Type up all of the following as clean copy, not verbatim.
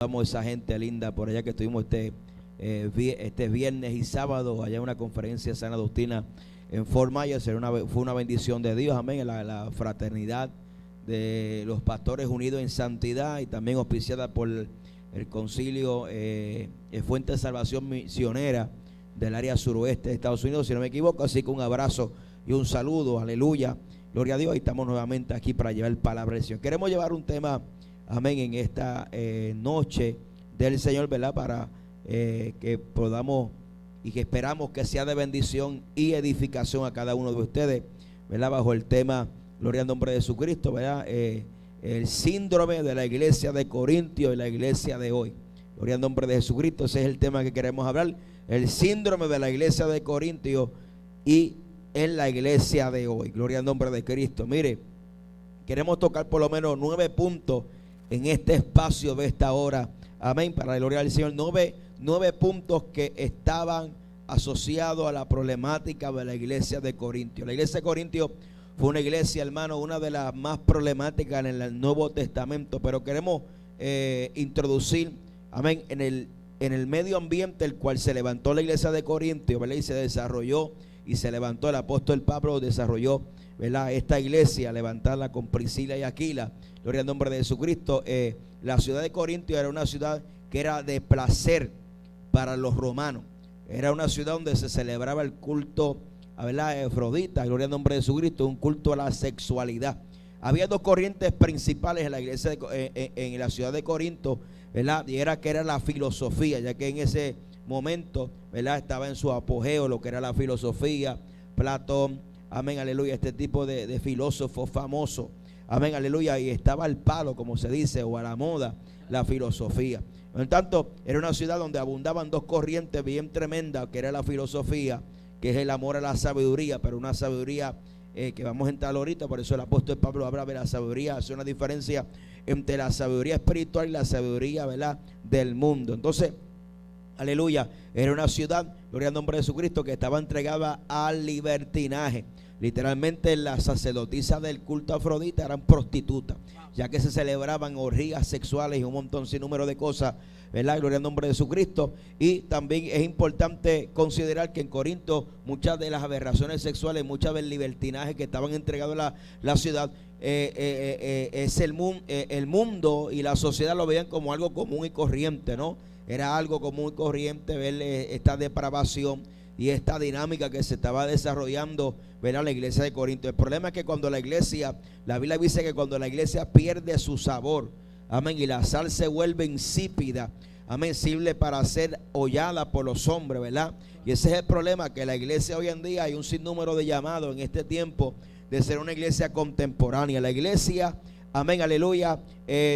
Vamos esa gente linda por allá que estuvimos este viernes y sábado allá en una conferencia de sana doctrina en Fort Myers. Fue una bendición de Dios, amén, la fraternidad de los pastores unidos en santidad y también auspiciada por el concilio Fuente de Salvación Misionera del área suroeste de Estados Unidos, si no me equivoco. Así que un abrazo y un saludo, aleluya, gloria a Dios. Y estamos nuevamente aquí para llevar palabra del Señor. Queremos llevar un tema, amén, en esta noche del Señor, ¿verdad? Para que podamos y que esperamos que sea de bendición y edificación a cada uno de ustedes, ¿verdad? Bajo el tema, gloria al nombre de Jesucristo, ¿verdad? El síndrome de la iglesia de Corintios y la iglesia de hoy. Gloria al nombre de Jesucristo. Ese es el tema que queremos hablar. El síndrome de la iglesia de Corintios y en la iglesia de hoy. Gloria al nombre de Cristo. Mire, queremos tocar por lo menos 9 puntos en este espacio de esta hora. Amén. Para la gloria del Señor. 9 puntos que estaban asociados a la problemática de la iglesia de Corintios. La iglesia de Corintios fue una iglesia, hermano, una de las más problemáticas en el Nuevo Testamento. Pero queremos introducir, amén, en el medio ambiente el cual se levantó la iglesia de Corintios, ¿verdad? Y se desarrolló y se levantó el apóstol Pablo, desarrolló, ¿verdad?, esta iglesia, levantarla con Priscila y Aquila. Gloria al nombre de Jesucristo. La ciudad de Corintios era una ciudad que era de placer para los romanos. Era una ciudad donde se celebraba el culto, ¿verdad?, Afrodita, gloria al nombre de Jesucristo, un culto a la sexualidad. Había 2 corrientes principales en la iglesia en la ciudad de Corinto, ¿verdad? Y era la filosofía, ya que en ese momento, ¿verdad?, estaba en su apogeo lo que era la filosofía, Platón, amén, aleluya, este tipo de filósofos famosos, amén, aleluya, y estaba al palo, como se dice, o a la moda, la filosofía. Por lo tanto, era una ciudad donde abundaban 2 corrientes bien tremendas, que era la filosofía, que es el amor a la sabiduría, pero una sabiduría que vamos a entrar ahorita. Por eso el apóstol Pablo habla de la sabiduría, hace una diferencia entre la sabiduría espiritual y la sabiduría, ¿verdad?, del mundo. Entonces, aleluya, era una ciudad, gloria al nombre de Jesucristo, que estaba entregada al libertinaje. Literalmente las sacerdotisas del culto a Afrodita eran prostitutas, ya que se celebraban orgías sexuales y un montón sin número de cosas, ¿verdad? Gloria al nombre de Jesucristo. Y también es importante considerar que en Corinto muchas de las aberraciones sexuales, muchas del libertinaje que estaban entregados a la ciudad, es el mundo y la sociedad lo veían como algo común y corriente, ¿no? Era algo común y corriente ver esta depravación y esta dinámica que se estaba desarrollando, ¿verdad?, la iglesia de Corinto. El problema es que cuando la Biblia dice que cuando la iglesia pierde su sabor, amén, y la sal se vuelve insípida, amén, sirve para ser hollada por los hombres, ¿verdad? Y ese es el problema, que la iglesia hoy en día hay un sinnúmero de llamados en este tiempo de ser una iglesia contemporánea. La iglesia, amén, aleluya,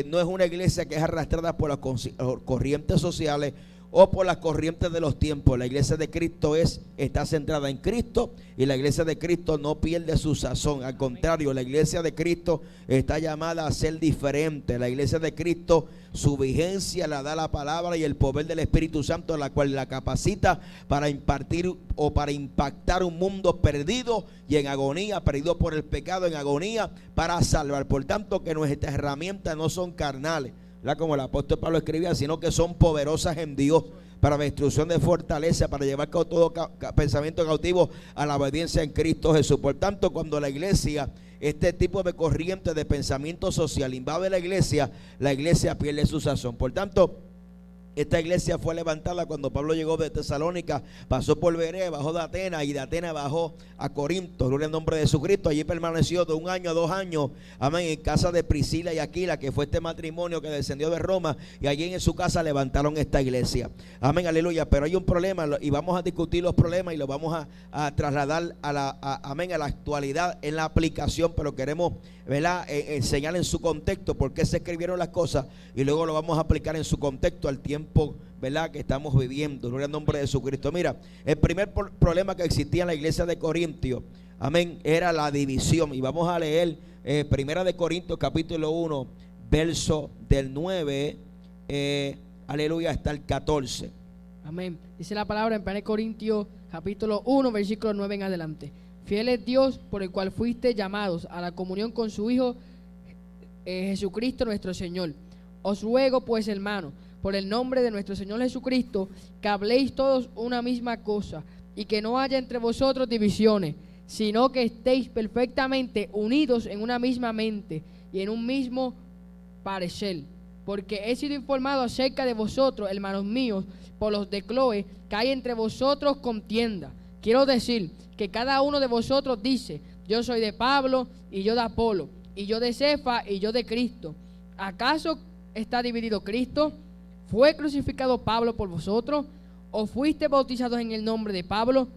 no es una iglesia que es arrastrada por las corrientes sociales o por las corrientes de los tiempos. La iglesia de Cristo está centrada en Cristo, y la iglesia de Cristo no pierde su sazón. Al contrario, la iglesia de Cristo está llamada a ser diferente. La iglesia de Cristo, su vigencia la da la palabra y el poder del Espíritu Santo, la cual la capacita para impartir o para impactar un mundo perdido y en agonía, perdido por el pecado, en agonía, para salvar. Por tanto, que nuestras herramientas no son carnales, ¿verdad?, como el apóstol Pablo escribía, sino que son poderosas en Dios para la destrucción de fortaleza, para llevar todo pensamiento cautivo a la obediencia en Cristo Jesús. Por tanto, cuando la iglesia, este tipo de corriente de pensamiento social invade la iglesia pierde su sazón. Por tanto, esta iglesia fue levantada cuando Pablo llegó de Tesalónica, pasó por Berea, bajó de Atenas, y de Atenas bajó a Corinto. Gloria al nombre de Jesucristo. Allí permaneció de 1 año a 2 años, amén, en casa de Priscila y Aquila, que fue este matrimonio que descendió de Roma, y allí en su casa levantaron esta iglesia, amén, aleluya. Pero hay un problema, y vamos a discutir los problemas y los vamos a trasladar a la actualidad en la aplicación, pero queremos, ¿verdad?, enseñar en su contexto por qué se escribieron las cosas, y luego lo vamos a aplicar en su contexto al tiempo, ¿verdad?, que estamos viviendo. Gloria al nombre de Jesucristo. Mira, el primer problema que existía en la iglesia de Corintios, amén, era la división. Y vamos a leer Primera de Corintios capítulo 1, verso del 9, aleluya, hasta el 14. Amén. Dice la palabra en 1 Corintios capítulo 1, versículo 9 en adelante. Fiel es Dios, por el cual fuiste llamados a la comunión con su Hijo Jesucristo nuestro Señor. Os ruego pues, hermanos, por el nombre de nuestro Señor Jesucristo, que habléis todos una misma cosa, y que no haya entre vosotros divisiones, sino que estéis perfectamente unidos en una misma mente y en un mismo parecer. Porque he sido informado acerca de vosotros, hermanos míos, por los de Cloé, que hay entre vosotros contienda. Quiero decir que cada uno de vosotros dice: yo soy de Pablo, y yo de Apolo, y yo de Cefa, y yo de Cristo. ¿Acaso está dividido Cristo? ¿Fue crucificado Pablo por vosotros? ¿O fuiste bautizados en el nombre de Pablo?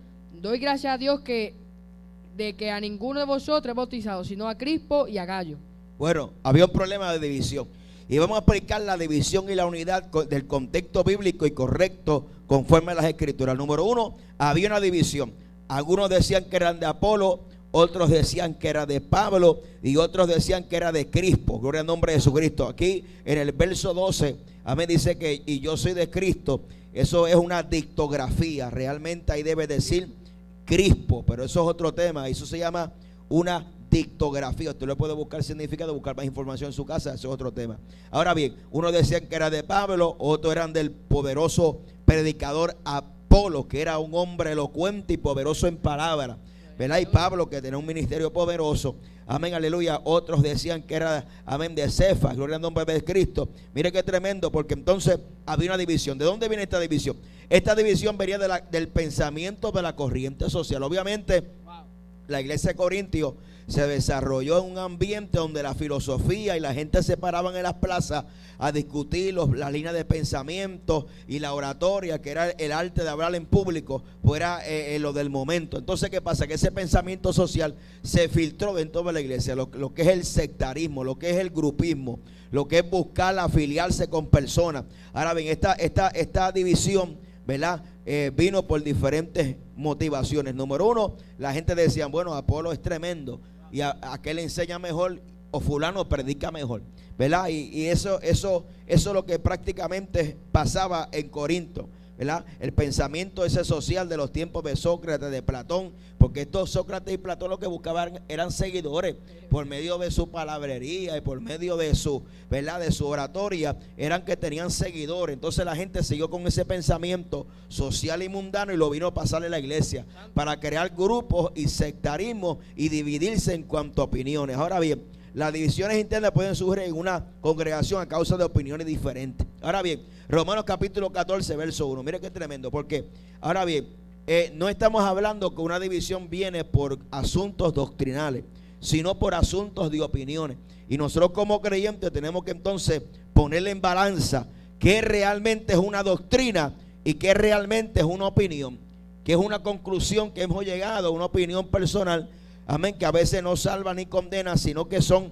Doy gracias a Dios de que a ninguno de vosotros he bautizado, sino a Crispo y a Gallo. Bueno, había un problema de división. Y vamos a explicar la división y la unidad del contexto bíblico y correcto conforme a las Escrituras. Número uno, había una división. Algunos decían que eran de Apolo, otros decían que era de Pablo y otros decían que era de Crispo. Gloria al nombre de Jesucristo. Aquí en el verso 12, amén, dice que y yo soy de Cristo. Eso es una dictografía. Realmente ahí debe decir Crispo, pero eso es otro tema. Eso se llama una dictografía. Usted lo puede buscar significado, buscar más información en su casa, eso es otro tema. Ahora bien, unos decían que era de Pablo, otros eran del poderoso predicador Apolo, que era un hombre elocuente y poderoso en palabra, ¿verdad? Y Pablo, que tenía un ministerio poderoso, amén, aleluya. Otros decían que era, amén, de Cefa, gloria al nombre de Cristo. Mire qué tremendo, porque entonces había una división. ¿De dónde viene esta división? Esta división venía del pensamiento de la corriente social. Obviamente, la iglesia de Corintios se desarrolló en un ambiente donde la filosofía y la gente se paraban en las plazas a discutir las líneas de pensamiento, y la oratoria, que era el arte de hablar en público, pues era lo del momento. Entonces, ¿qué pasa? Que ese pensamiento social se filtró dentro de la iglesia, lo que es el sectarismo, lo que es el grupismo, lo que es buscar afiliarse con personas. Ahora bien, esta división, ¿verdad? Vino por diferentes motivaciones. Número uno, la gente decía: bueno, Apolo es tremendo y aquel enseña mejor, o fulano predica mejor, ¿verdad? Y eso es lo que prácticamente pasaba en Corinto, ¿verdad? El pensamiento ese social de los tiempos de Sócrates, de Platón, porque estos Sócrates y Platón lo que buscaban eran seguidores por medio de su palabrería y por medio de su, ¿verdad?, de su oratoria, eran que tenían seguidores. Entonces la gente siguió con ese pensamiento social y mundano y lo vino a pasarle a la iglesia para crear grupos y sectarismo y dividirse en cuanto a opiniones. Ahora bien, las divisiones internas pueden surgir en una congregación a causa de opiniones diferentes. Ahora bien, Romanos capítulo 14, verso 1. Mire qué tremendo, porque ahora bien, no estamos hablando que una división viene por asuntos doctrinales, sino por asuntos de opiniones. Y nosotros como creyentes tenemos que entonces ponerle en balanza qué realmente es una doctrina y qué realmente es una opinión, que es una conclusión que hemos llegado, una opinión personal, amén, que a veces no salva ni condena, sino que son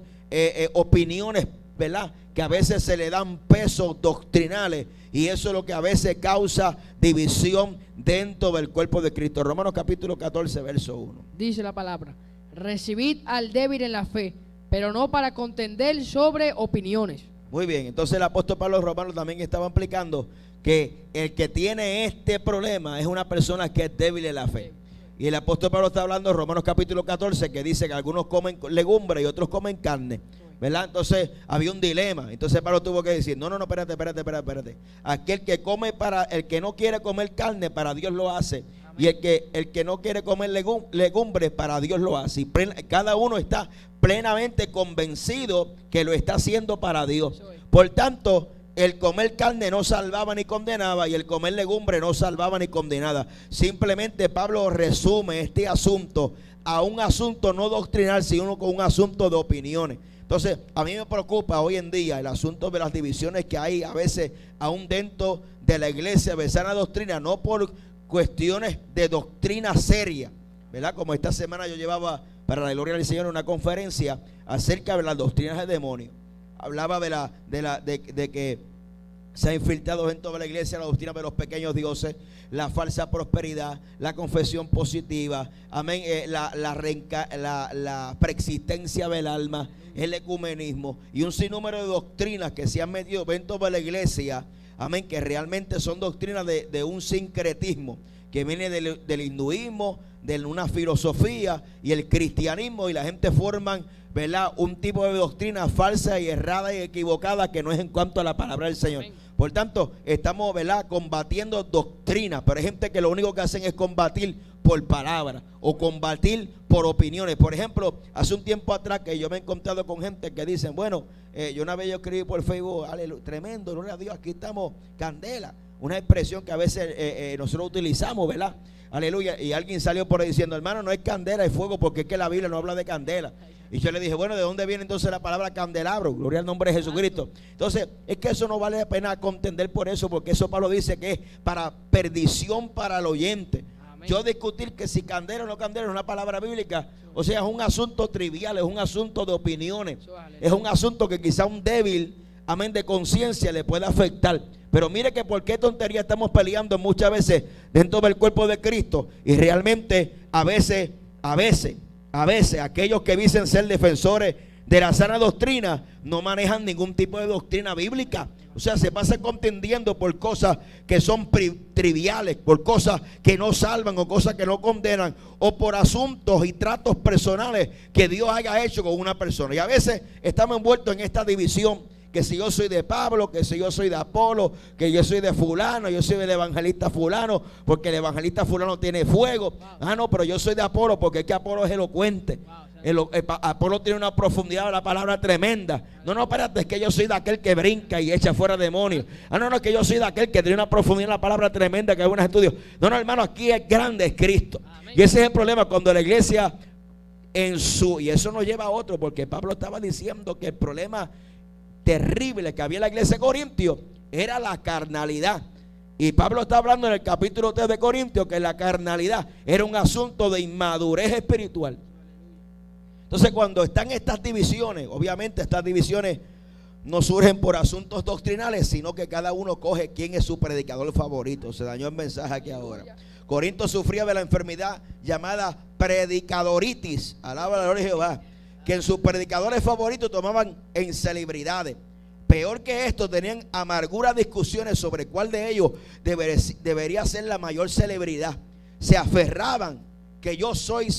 opiniones, ¿verdad?, que a veces se le dan pesos doctrinales, y eso es lo que a veces causa división dentro del cuerpo de Cristo. Romanos capítulo 14, verso 1. Dice la palabra: recibid al débil en la fe, pero no para contender sobre opiniones. Muy bien, entonces el apóstol Pablo Romano también estaba explicando que el que tiene este problema es una persona que es débil en la fe. Y el apóstol Pablo está hablando en Romanos capítulo 14, que dice que algunos comen legumbres y otros comen carne, ¿verdad? Entonces había un dilema. Entonces Pablo tuvo que decir: no, espérate. Aquel que come el que no quiere comer carne, para Dios lo hace. Amén. Y el que no quiere comer legumbres, para Dios lo hace. Y cada uno está plenamente convencido que lo está haciendo para Dios. Por tanto, el comer carne no salvaba ni condenaba, y el comer legumbre no salvaba ni condenaba. Simplemente Pablo resume este asunto a un asunto no doctrinal, sino con un asunto de opiniones. Entonces, a mí me preocupa hoy en día el asunto de las divisiones que hay a veces aún dentro de la iglesia de sana doctrina, no por cuestiones de doctrina seria, ¿verdad? Como esta semana yo llevaba, para la gloria del Señor, una conferencia acerca de las doctrinas del demonio. Hablaba de que se ha infiltrado dentro de la iglesia la doctrina de los pequeños dioses, la falsa prosperidad, la confesión positiva, amén, la preexistencia del alma, el ecumenismo y un sinnúmero de doctrinas que se han metido dentro de la iglesia, amén, que realmente son doctrinas de un sincretismo que viene del hinduismo, de una filosofía y el cristianismo, y la gente forman, ¿verdad?, un tipo de doctrina falsa y errada y equivocada que no es en cuanto a la palabra del Señor. Por tanto, estamos, ¿verdad?, combatiendo doctrinas, pero hay gente que lo único que hacen es combatir por palabras o combatir por opiniones. Por ejemplo, hace un tiempo atrás que yo me he encontrado con gente que dicen, bueno, yo una vez yo escribí por Facebook, tremendo, gloria a Dios, aquí estamos candela, una expresión que a veces nosotros utilizamos, ¿verdad? Aleluya. Y alguien salió por ahí diciendo, hermano, no es candela, es fuego, porque es que la Biblia no habla de candela. Y yo le dije, bueno, ¿de dónde viene entonces la palabra candelabro? Gloria al nombre de Jesucristo. Entonces, es que eso no vale la pena contender por eso, porque eso Pablo dice que es para perdición para el oyente. Amén. Yo discutir que si candela o no candela es una palabra bíblica, o sea, es un asunto trivial, es un asunto de opiniones, es un asunto que quizá un débil, amén, de conciencia le puede afectar. Pero mire que por qué tontería estamos peleando muchas veces dentro del cuerpo de Cristo, y realmente a veces aquellos que dicen ser defensores de la sana doctrina no manejan ningún tipo de doctrina bíblica. O sea, se pasan contendiendo por cosas que son triviales, por cosas que no salvan o cosas que no condenan, o por asuntos y tratos personales que Dios haya hecho con una persona. Y a veces estamos envueltos en esta división, que si yo soy de Pablo, que si yo soy de Apolo, que yo soy de fulano, yo soy del evangelista fulano, porque el evangelista fulano tiene fuego. Ah, no, pero yo soy de Apolo, porque es que Apolo es elocuente. Apolo tiene una profundidad de la palabra tremenda. No, espérate, es que yo soy de aquel que brinca y echa fuera demonios. Ah, no, es que yo soy de aquel que tiene una profundidad de la palabra tremenda, que hay unos estudios. No, hermano, aquí es grande, es Cristo. Y ese es el problema cuando la iglesia y eso nos lleva a otro, porque Pablo estaba diciendo que el problema terrible que había en la iglesia de Corintios era la carnalidad. Y Pablo está hablando en el capítulo 3 de Corintios que la carnalidad era un asunto de inmadurez espiritual. Entonces, cuando están estas divisiones, obviamente estas divisiones no surgen por asuntos doctrinales, sino que cada uno coge quién es su predicador favorito. Se dañó el mensaje aquí ahora. Corinto sufría de la enfermedad llamada predicadoritis. Alaba la gloria de Jehová. Que en sus predicadores favoritos tomaban en celebridades. Peor que esto, tenían amarguras discusiones sobre cuál de ellos debería ser la mayor celebridad. Se aferraban que yo soy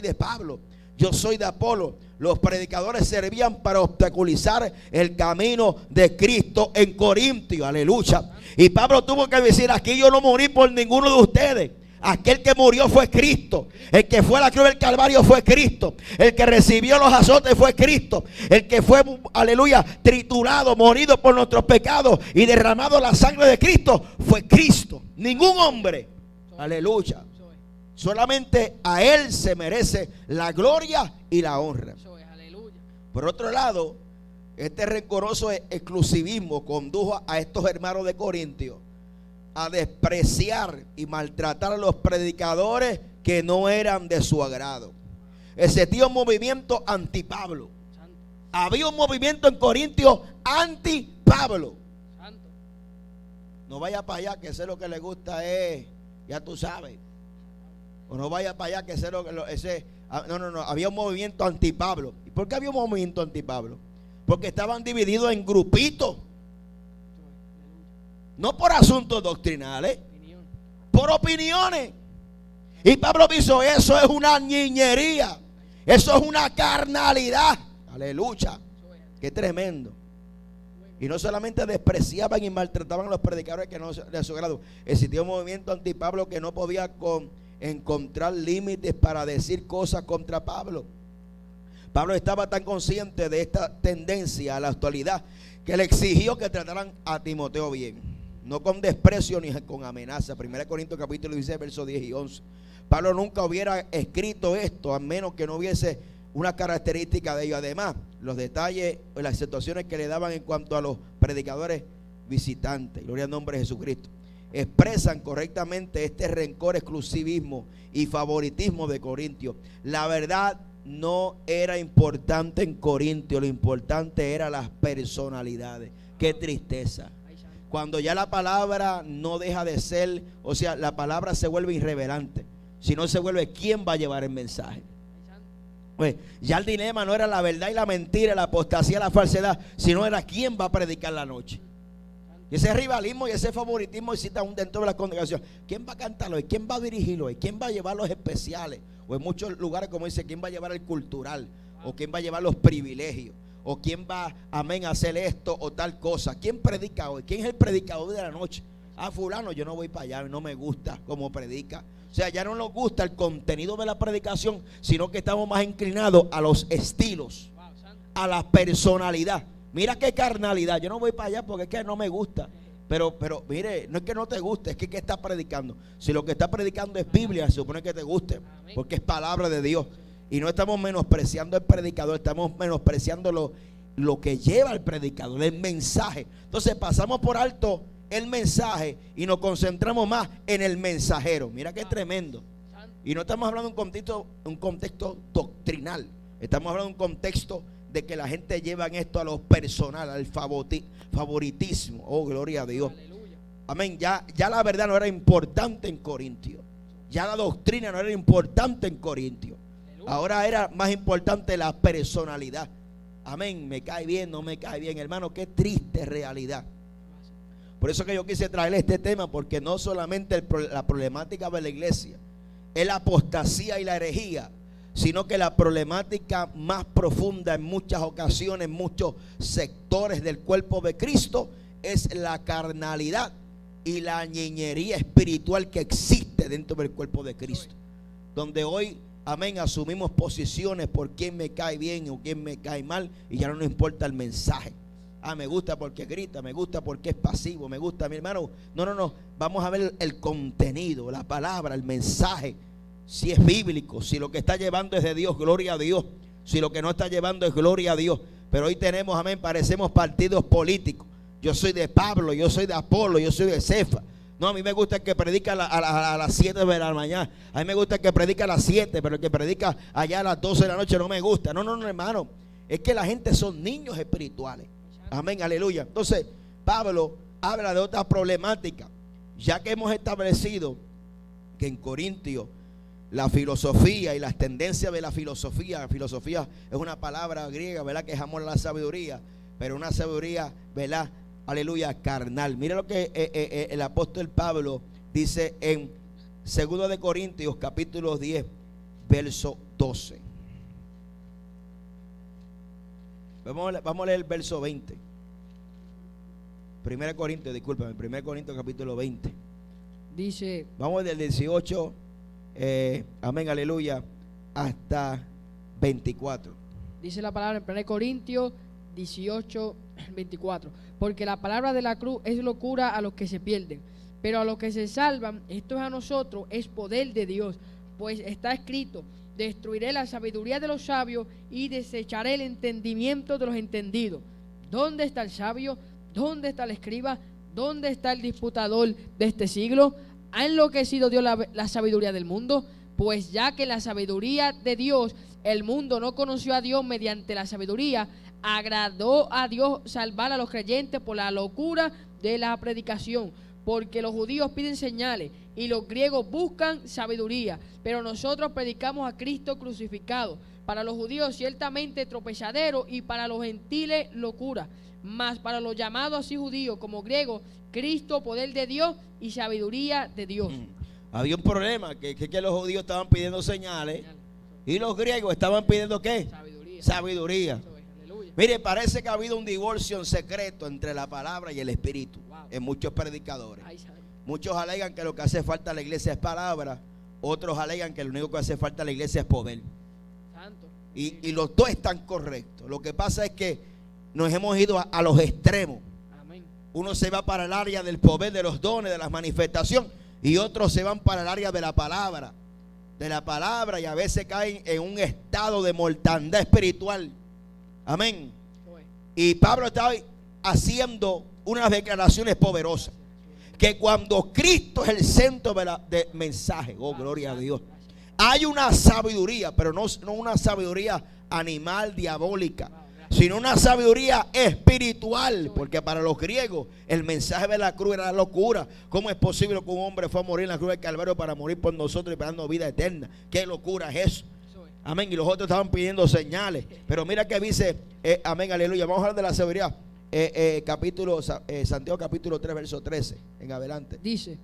de Pablo, yo soy de Apolo. Los predicadores servían para obstaculizar el camino de Cristo en Corintio. Aleluya. Y Pablo tuvo que decir, aquí yo no morí por ninguno de ustedes. Aquel que murió fue Cristo. El que fue a la cruz del Calvario fue Cristo. El que recibió los azotes fue Cristo. El que fue, aleluya, triturado, morido por nuestros pecados y derramado la sangre de Cristo fue Cristo. Ningún hombre, aleluya. Solamente a Él se merece la gloria y la honra. Por otro lado, este rencoroso exclusivismo condujo a estos hermanos de Corintios a despreciar y maltratar a los predicadores que no eran de su agrado. Existía un movimiento anti-Pablo. Había un movimiento en Corintios anti-Pablo. No vaya para allá, que sé lo que le gusta es, ya tú sabes. O no vaya para allá, que sé lo que no, había un movimiento anti-Pablo. ¿Y por qué había un movimiento anti-Pablo? Porque estaban divididos en grupitos. No por asuntos doctrinales, por opiniones. Y Pablo dijo, eso es una niñería, eso es una carnalidad. Aleluya. Qué tremendo. Y no solamente despreciaban y maltrataban a los predicadores que no de su grado. Existía un movimiento anti-Pablo que no podía encontrar límites para decir cosas contra Pablo. Pablo estaba tan consciente de esta tendencia a la actualidad que le exigió que trataran a Timoteo bien, no con desprecio ni con amenaza. 1 Corintios capítulo 16 versos 10 y 11. Pablo nunca hubiera escrito esto a menos que no hubiese una característica de ello. Además, los detalles o las situaciones que le daban en cuanto a los predicadores visitantes, gloria al nombre de Jesucristo, expresan correctamente este rencor, exclusivismo y favoritismo de Corintios. La verdad no era importante en Corintios, lo importante eran las personalidades. Qué tristeza. Cuando ya la palabra no deja de ser, o sea, la palabra se vuelve irreverente, sino se vuelve quién va a llevar el mensaje. Pues ya el dilema no era la verdad y la mentira, la apostasía, la falsedad, sino era quién va a predicar la noche. Y ese rivalismo y ese favoritismo existe aún dentro de la congregación. ¿Quién va a cantarlo hoy? ¿Quién va a dirigirlo hoy? ¿Quién va a llevar los especiales? O en muchos lugares, como dice, ¿quién va a llevar el cultural? ¿O quién va a llevar los privilegios? o quién va, amén, a hacer esto o tal cosa. ¿Quién predica hoy? ¿Quién es el predicador de la noche? Ah, fulano, yo no voy para allá, no me gusta cómo predica. O sea, ya no nos gusta el contenido de la predicación, sino que estamos más inclinados a los estilos, a la personalidad. Mira qué carnalidad. Yo no voy para allá porque es que no me gusta. Pero mire, no es que no te guste, es que está predicando. Si lo que está predicando es Biblia, se supone que te guste, porque es palabra de Dios. Y no estamos menospreciando al predicador, estamos menospreciando lo que lleva el predicador, el mensaje. Entonces pasamos por alto el mensaje y nos concentramos más en el mensajero. Mira qué tremendo. Y no estamos hablando de un contexto doctrinal, estamos hablando de un contexto de que la gente lleva esto a lo personal, al favoritismo. Oh, gloria a Dios. Aleluya. Amén. Ya la verdad no era importante en Corintios. Ya la doctrina no era importante en Corintios. Aleluya. Ahora era más importante la personalidad. Amén. Me cae bien, no me cae bien, hermano. Qué triste realidad. Por eso que yo quise traer este tema, porque no solamente la problemática de la iglesia es la apostasía y la herejía, sino que la problemática más profunda en muchas ocasiones, en muchos sectores del cuerpo de Cristo, es la carnalidad y la ñeñería espiritual que existe dentro del cuerpo de Cristo. Donde hoy, amén, asumimos posiciones por quién me cae bien o quién me cae mal, y ya no nos importa el mensaje. Ah, me gusta porque grita, me gusta porque es pasivo, me gusta, mi hermano. No, vamos a ver el contenido, la palabra, el mensaje. Si es bíblico, si lo que está llevando es de Dios, gloria a Dios. Si lo que no está llevando es gloria a Dios. Pero hoy tenemos, amén, parecemos partidos políticos. Yo soy de Pablo, yo soy de Apolo, yo soy de Cefa. No, a mí me gusta el que predica a las 7 de la mañana. A mí me gusta el que predica a las 7, pero el que predica allá a las 12 de la noche no me gusta. No, hermano. Es que la gente son niños espirituales. Amén, aleluya. Entonces, Pablo habla de otra problemática. Ya que hemos establecido que en Corintios la filosofía y las tendencias de la filosofía es una palabra griega, ¿verdad? Que es amor a la sabiduría, pero una sabiduría, ¿verdad? Aleluya, carnal. Mira lo que el apóstol Pablo dice en 2 de Corintios capítulo 10, verso 12. Vamos a leer el verso 20. 1 Corintios, discúlpame, 1 Corintios capítulo 20. Dice, vamos del 18, amén, aleluya, hasta 24. Dice la palabra en 1 Corintios 18, 24. Porque la palabra de la cruz es locura a los que se pierden, pero a los que se salvan, esto es a nosotros, es poder de Dios. Pues está escrito: destruiré la sabiduría de los sabios y desecharé el entendimiento de los entendidos. ¿Dónde está el sabio? ¿Dónde está el escriba? ¿Dónde está el disputador de este siglo? ¿Ha enloquecido Dios la sabiduría del mundo? Pues ya que la sabiduría de Dios, el mundo no conoció a Dios mediante la sabiduría, agradó a Dios salvar a los creyentes por la locura de la predicación. Porque los judíos piden señales y los griegos buscan sabiduría, pero nosotros predicamos a Cristo crucificado. Para los judíos ciertamente tropezadero y para los gentiles locura, mas para los llamados así judíos como griegos, Cristo poder de Dios y sabiduría de Dios. Había un problema, que los judíos estaban pidiendo señales y los griegos estaban pidiendo ¿qué? Sabiduría. Mire, parece que ha habido un divorcio en secreto entre la palabra y el espíritu en muchos predicadores. Muchos alegan que lo que hace falta a la iglesia es palabra, otros alegan que lo único que hace falta a la iglesia es poder. Y los dos están correctos. Lo que pasa es que nos hemos ido a los extremos. Uno se va para el área del poder, de los dones, de la manifestación, y otros se van para el área de la palabra, y a veces caen en un estado de mortandad espiritual. Amén. Y Pablo estaba haciendo unas declaraciones poderosas, que cuando Cristo es el centro del mensaje, oh gloria a Dios, hay una sabiduría, pero no una sabiduría animal, diabólica, sino una sabiduría espiritual. Porque para los griegos el mensaje de la cruz era la locura. ¿Cómo es posible que un hombre fue a morir en la cruz del Calvario para morir por nosotros y para darnos vida eterna? ¿Qué locura es eso? Amén. Y los otros estaban pidiendo señales. Pero mira que dice, amén, aleluya. Vamos a hablar de la sabiduría. Santiago capítulo 3, verso 13 en adelante. Dice: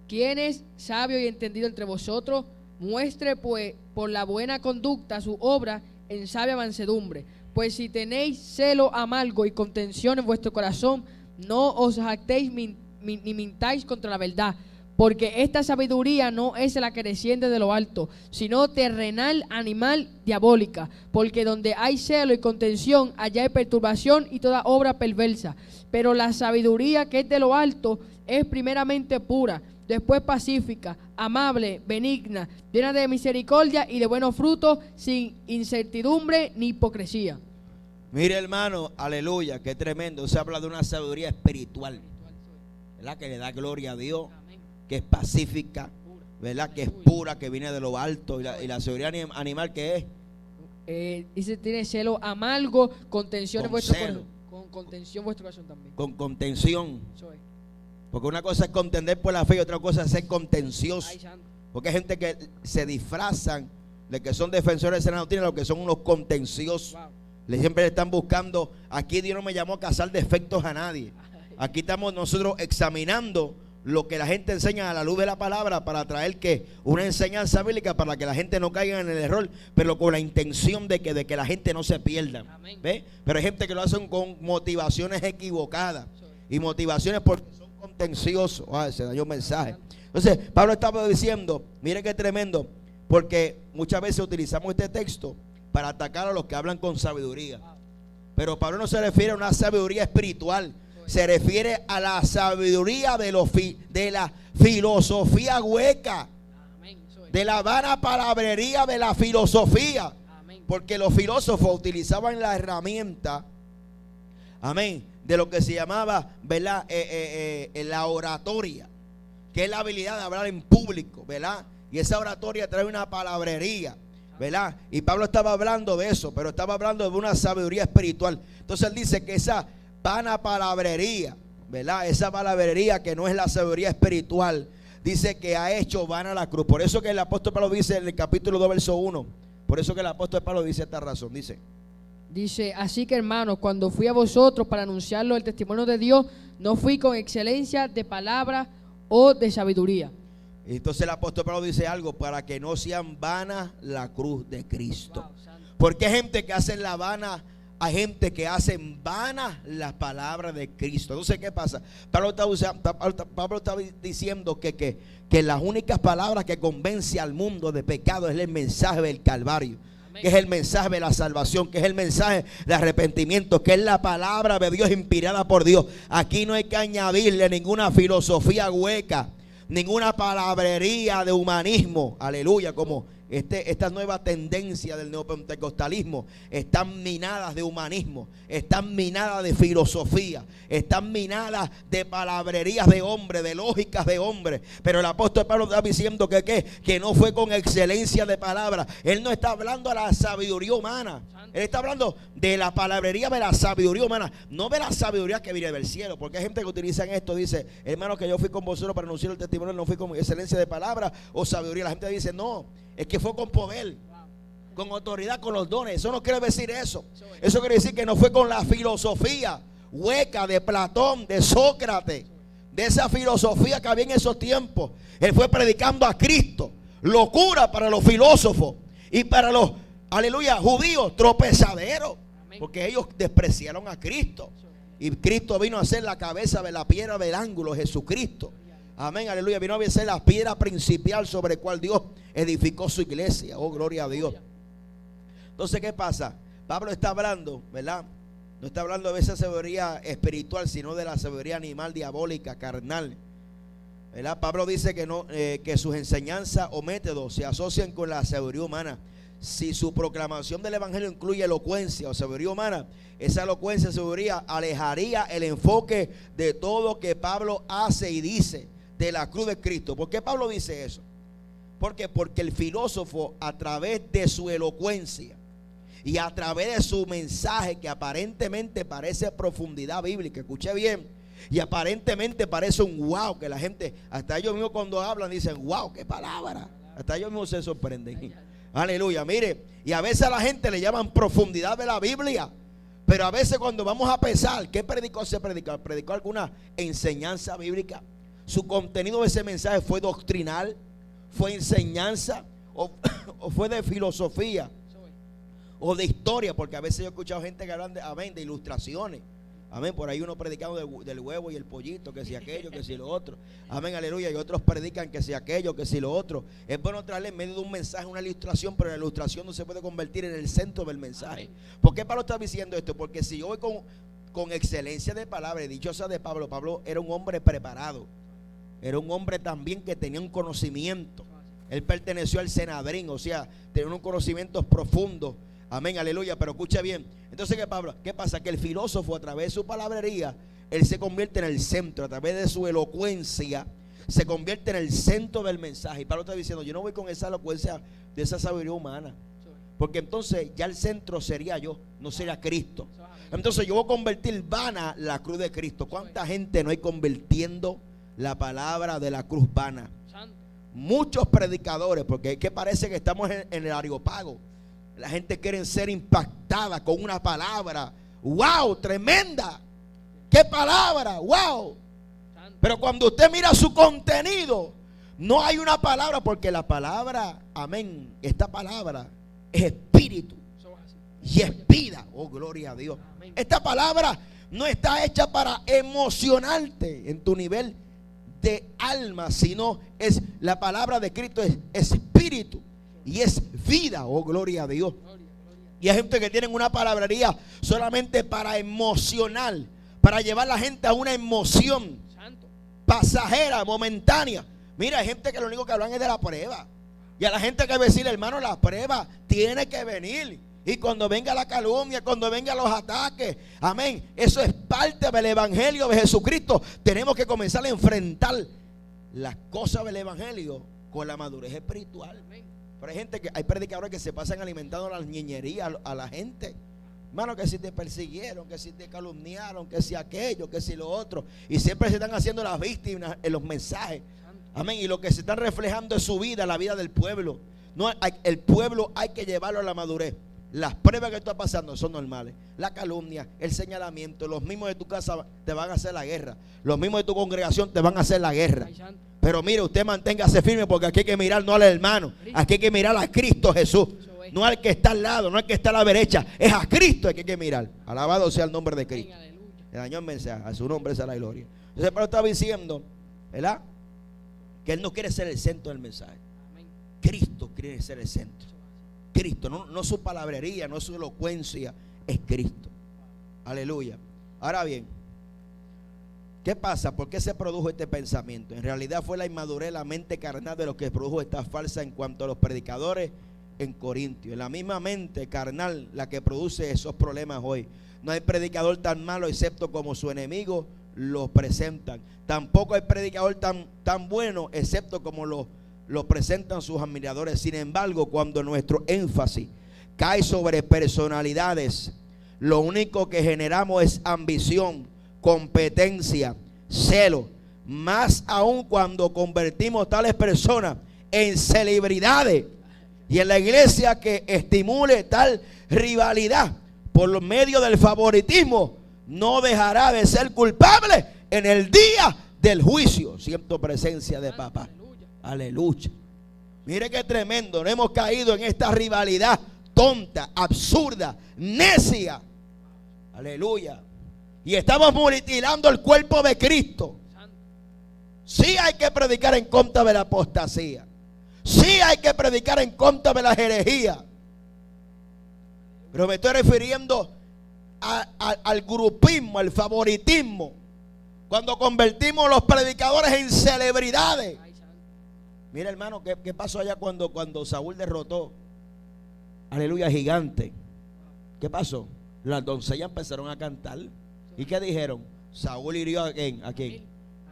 ¿quién es sabio y entendido entre vosotros? Muestre pues por la buena conducta su obra en sabia mansedumbre. Pues si tenéis celo amargo y contención en vuestro corazón, no os jactéis ni mintáis contra la verdad, porque esta sabiduría no es la que desciende de lo alto, sino terrenal, animal, diabólica. Porque donde hay celo y contención, allá hay perturbación y toda obra perversa. Pero la sabiduría que es de lo alto es primeramente pura, después pacífica, amable, benigna, llena de misericordia y de buenos frutos, sin incertidumbre ni hipocresía. Mire, hermano, aleluya, qué tremendo. Se habla de una sabiduría espiritual, ¿verdad? Que le da gloria a Dios, que es pacífica, ¿verdad? Que es pura, que viene de lo alto. Y la sabiduría animal, ¿qué es? Dice, tiene celo amargo, contención en vuestro corazón. Con contención en vuestro corazón también. Con contención. Eso es. Porque una cosa es contender por la fe y otra cosa es ser contencioso. Ay, santo. Porque hay gente que se disfrazan de que son defensores de la doctrina, lo que son unos contenciosos. Wow. Siempre le están buscando. Aquí Dios no me llamó a cazar defectos a nadie. Aquí estamos nosotros examinando lo que la gente enseña a la luz de la palabra, para traer que una enseñanza bíblica para que la gente no caiga en el error, pero con la intención de que la gente no se pierda. ¿Ve? Pero hay gente que lo hacen con motivaciones equivocadas y motivaciones porque son contenciosos. Se dañó un mensaje. Entonces Pablo estaba diciendo, mire qué tremendo, porque muchas veces utilizamos este texto para atacar a los que hablan con sabiduría, pero Pablo no se refiere a una sabiduría espiritual, se refiere a la sabiduría de la filosofía hueca, de la vana palabrería de la filosofía, porque los filósofos utilizaban la herramienta, amén, de lo que se llamaba, ¿verdad? La oratoria, que es la habilidad de hablar en público, ¿verdad? Y esa oratoria trae una palabrería, ¿verdad? Y Pablo estaba hablando de eso, pero estaba hablando de una sabiduría espiritual. Entonces él dice que esa vana palabrería, ¿verdad? Esa palabrería que no es la sabiduría espiritual, dice que ha hecho vana la cruz. Por eso que el apóstol Pablo dice en el capítulo 2, verso 1, por eso que el apóstol Pablo dice esta razón, dice, así que hermanos, cuando fui a vosotros para anunciarlo el testimonio de Dios, no fui con excelencia de palabra o de sabiduría. Entonces el apóstol Pablo dice algo, para que no sean vanas la cruz de Cristo. Porque hay gente que hace la vana, hay gente que hace vanas las palabras de Cristo. Entonces, ¿qué pasa? Pablo está diciendo que las únicas palabras que convence al mundo de pecado es el mensaje del Calvario, que es el mensaje de la salvación, que es el mensaje de arrepentimiento, que es la palabra de Dios inspirada por Dios. Aquí no hay que añadirle ninguna filosofía hueca, ninguna palabrería de humanismo, aleluya, como esta nueva tendencia del neopentecostalismo. Están minadas de humanismo, están minadas de filosofía, están minadas de palabrerías de hombre, de lógicas de hombre. Pero el apóstol Pablo está diciendo que no fue con excelencia de palabra. Él no está hablando de la sabiduría humana, él está hablando de la palabrería de la sabiduría humana, no de la sabiduría que viene del cielo. Porque hay gente que utiliza esto, dice, hermano, que yo fui con vosotros para anunciar el testimonio, no fui con excelencia de palabra o sabiduría. La gente dice, no, es que fue con poder, con autoridad, con los dones. Eso no quiere decir eso. Eso quiere decir que no fue con la filosofía hueca de Platón, de Sócrates, de esa filosofía que había en esos tiempos. Él fue predicando a Cristo, locura para los filósofos y para los, aleluya, judíos, tropezaderos, porque ellos despreciaron a Cristo. Y Cristo vino a ser la cabeza de la piedra del ángulo, Jesucristo. Amén, aleluya. Vino a ser la piedra principal sobre la cual Dios edificó su iglesia. Oh, gloria a Dios. Entonces, ¿qué pasa? Pablo está hablando, ¿verdad? No está hablando de esa sabiduría espiritual, sino de la sabiduría animal, diabólica, carnal, ¿verdad? Pablo dice que no, que sus enseñanzas o métodos se asocian con la sabiduría humana. Si su proclamación del evangelio incluye elocuencia o sabiduría humana, esa elocuencia o sabiduría alejaría el enfoque de todo lo que Pablo hace y dice de la cruz de Cristo. ¿Por qué Pablo dice eso? ¿Por qué? Porque el filósofo, a través de su elocuencia y a través de su mensaje, que aparentemente parece profundidad bíblica, escuché bien, y aparentemente parece un wow, que la gente, hasta ellos mismos cuando hablan dicen, wow, qué palabra, hasta ellos mismos se sorprenden. Aleluya, mire, y a veces a la gente le llaman profundidad de la Biblia, pero a veces cuando vamos a pensar, ¿qué predicó ese predicador? ¿Predicó alguna enseñanza bíblica? ¿Su contenido de ese mensaje fue doctrinal? ¿Fue enseñanza? ¿O fue de filosofía? o de historia, porque a veces yo he escuchado gente que hablan de, amén, de ilustraciones. Amén, por ahí uno predicando del huevo y el pollito, que si aquello, que si lo otro. Amén, aleluya. Y otros predican que si aquello, que si lo otro. Es bueno traerle en medio de un mensaje una ilustración, pero la ilustración no se puede convertir en el centro del mensaje. ¿Por qué Pablo está diciendo esto? Porque si yo voy con excelencia de palabra, dichosa de Pablo, Pablo era un hombre preparado. Era un hombre también que tenía un conocimiento. Él perteneció al Senadrín, o sea, tenía un conocimiento profundo. Amén, aleluya. Pero escuche bien. Entonces, ¿qué pasa? Que el filósofo, a través de su palabrería, él se convierte en el centro. A través de su elocuencia, se convierte en el centro del mensaje. Y Pablo está diciendo, yo no voy con esa elocuencia de esa sabiduría humana, porque entonces ya el centro sería yo, no sería Cristo. Entonces yo voy a convertir vana la cruz de Cristo. ¿Cuánta gente no hay convirtiendo la palabra de la cruz vana? Muchos predicadores, porque es que parece que estamos en el Areópago. La gente quiere ser impactada con una palabra. ¡Wow! Tremenda. ¡Qué palabra! ¡Wow! Pero cuando usted mira su contenido, no hay una palabra, porque la palabra, amén, esta palabra es espíritu y es vida. Oh, gloria a Dios. Esta palabra no está hecha para emocionarte en tu nivel de alma, sino es la palabra de Cristo, es espíritu y es vida. Oh, gloria a Dios. Y hay gente que tienen una palabrería solamente para emocionar, para llevar a la gente a una emoción pasajera, momentánea. Mira, hay gente que lo único que hablan es de la prueba. Y a la gente que decirle, hermano, la prueba tiene que venir. Y cuando venga la calumnia, cuando vengan los ataques, amén, eso es parte del evangelio de Jesucristo. Tenemos que comenzar a enfrentar las cosas del evangelio con la madurez espiritual. Pero hay predicadores que se pasan alimentando las ñeñerías a la gente. Hermano, que si te persiguieron, que si te calumniaron, que si aquello, que si lo otro. Y siempre se están haciendo las víctimas en los mensajes. Amén. Y lo que se están reflejando es su vida, la vida del pueblo. No, el pueblo hay que llevarlo a la madurez. Las pruebas que tú estás pasando son normales. La calumnia, el señalamiento, los mismos de tu casa te van a hacer la guerra. Los mismos de tu congregación te van a hacer la guerra. Pero mire, usted manténgase firme, porque aquí hay que mirar no al hermano, aquí hay que mirar a Cristo Jesús. No al que está al lado, no al que está a la derecha. Es a Cristo el que hay que mirar. Alabado sea el nombre de Cristo. El año mensaje, a su nombre sea la gloria. Entonces Pablo estaba diciendo, ¿verdad?, que él no quiere ser el centro del mensaje. Cristo quiere ser el centro. Cristo, no su palabrería, no su elocuencia, es Cristo. Aleluya. Ahora bien, ¿qué pasa? ¿Por qué se produjo este pensamiento? En realidad fue la inmadurez, la mente carnal de lo que produjo esta falsa en cuanto a los predicadores en Corintio. En la misma mente carnal la que produce esos problemas hoy. No hay predicador tan malo excepto como su enemigo lo presentan. Tampoco hay predicador tan bueno excepto como lo presentan sus admiradores. Sin embargo, cuando nuestro énfasis cae sobre personalidades, lo único que generamos es ambición, competencia, celo. Más aún cuando convertimos tales personas en celebridades, y en la iglesia que estimule tal rivalidad por medio del favoritismo, no dejará de ser culpable en el día del juicio. Siento presencia de papá. Aleluya. Mire qué tremendo. No hemos caído en esta rivalidad tonta, absurda, necia. Aleluya. Y estamos mutilando el cuerpo de Cristo. Sí hay que predicar en contra de la apostasía. Sí hay que predicar en contra de la herejía. Pero me estoy refiriendo al grupismo, al favoritismo. Cuando convertimos los predicadores en celebridades. Mira, hermano, ¿qué pasó allá cuando Saúl derrotó, aleluya, gigante? ¿Qué pasó? Las doncellas empezaron a cantar. ¿Y qué dijeron? Saúl hirió ¿a quién? ¿A quién?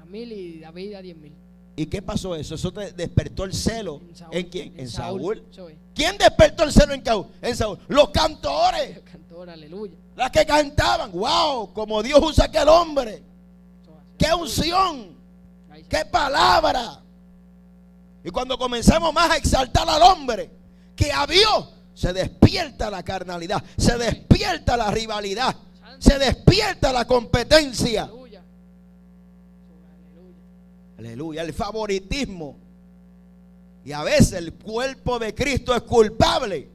A 1000 y David a 10,000. ¿Y qué pasó eso? Eso te despertó el celo. ¿En quién? En Saúl. Saúl. ¿Quién despertó el celo en Saúl? Los cantores. Los cantores, aleluya. Las que cantaban. ¡Wow! Como Dios usa a aquel hombre. ¡Qué unción! ¡Qué palabra! Y cuando comenzamos más a exaltar al hombre que a Dios, se despierta la carnalidad, se despierta la rivalidad, se despierta la competencia. Aleluya, el favoritismo. Y a veces el cuerpo de Cristo es culpable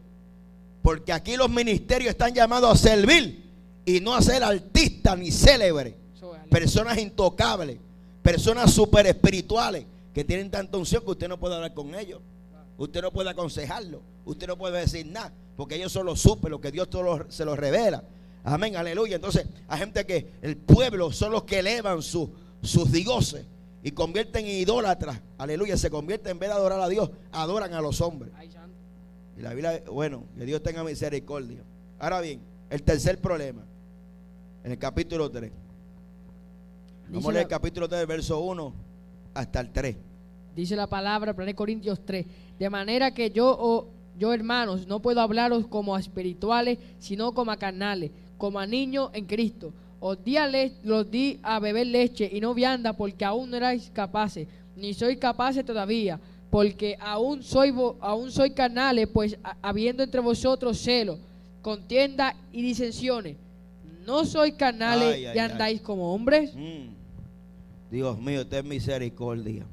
Porque aquí los ministerios están llamados a servir y no a ser artistas ni célebres. Personas intocables, personas super espirituales que tienen tanta unción que usted no puede hablar con ellos. Usted no puede aconsejarlo. Usted no puede decir nada, porque ellos son los super, lo que Dios todo se los revela. Amén, aleluya. Entonces hay gente que el pueblo son los que elevan sus dioses y convierten en idólatras. Aleluya, se convierten, en vez de adorar a Dios, adoran a los hombres. Y la Biblia, bueno, que Dios tenga misericordia. Ahora bien, el tercer problema, en el capítulo 3. Vamos a leer el capítulo 3, verso 1 hasta el 3. Dice la palabra, 1 Corintios 3. De manera que yo, hermanos, no puedo hablaros como a espirituales, sino como a carnales, como a niños en Cristo. Os di a beber leche y no vianda, porque aún no erais capaces, ni sois capaces todavía, porque aún soy carnales, pues habiendo entre vosotros celos, contienda y disensiones. ¿No sois carnales y andáis como hombres? Dios mío, ten misericordia.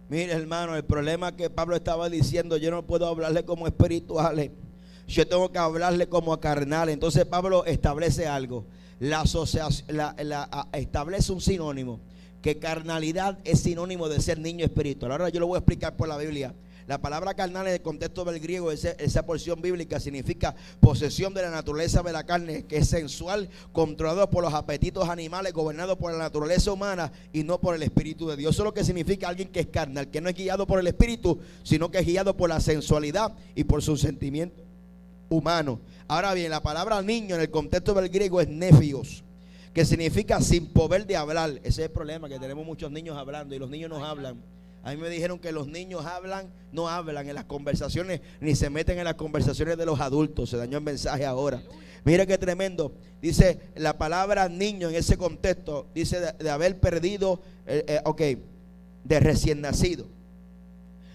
Mire, hermano, el problema que Pablo estaba diciendo, yo no puedo hablarle como espirituales, yo tengo que hablarle como a carnales. Entonces Pablo establece algo, establece un sinónimo, que carnalidad es sinónimo de ser niño espiritual. Ahora yo lo voy a explicar por la Biblia. La palabra carnal en el contexto del griego, esa porción bíblica, significa posesión de la naturaleza de la carne, que es sensual, controlado por los apetitos animales, gobernado por la naturaleza humana y no por el Espíritu de Dios. Eso es lo que significa alguien que es carnal, que no es guiado por el Espíritu, sino que es guiado por la sensualidad y por sus sentimientos humanos. Ahora bien, la palabra niño en el contexto del griego es nefios, que significa sin poder de hablar. Ese es el problema, que tenemos muchos niños hablando y los niños no hablan. A mí me dijeron que los niños no hablan en las conversaciones, ni se meten en las conversaciones de los adultos. Se dañó el mensaje ahora. Mira qué tremendo. Dice la palabra niño en ese contexto, dice de haber perdido, de recién nacido.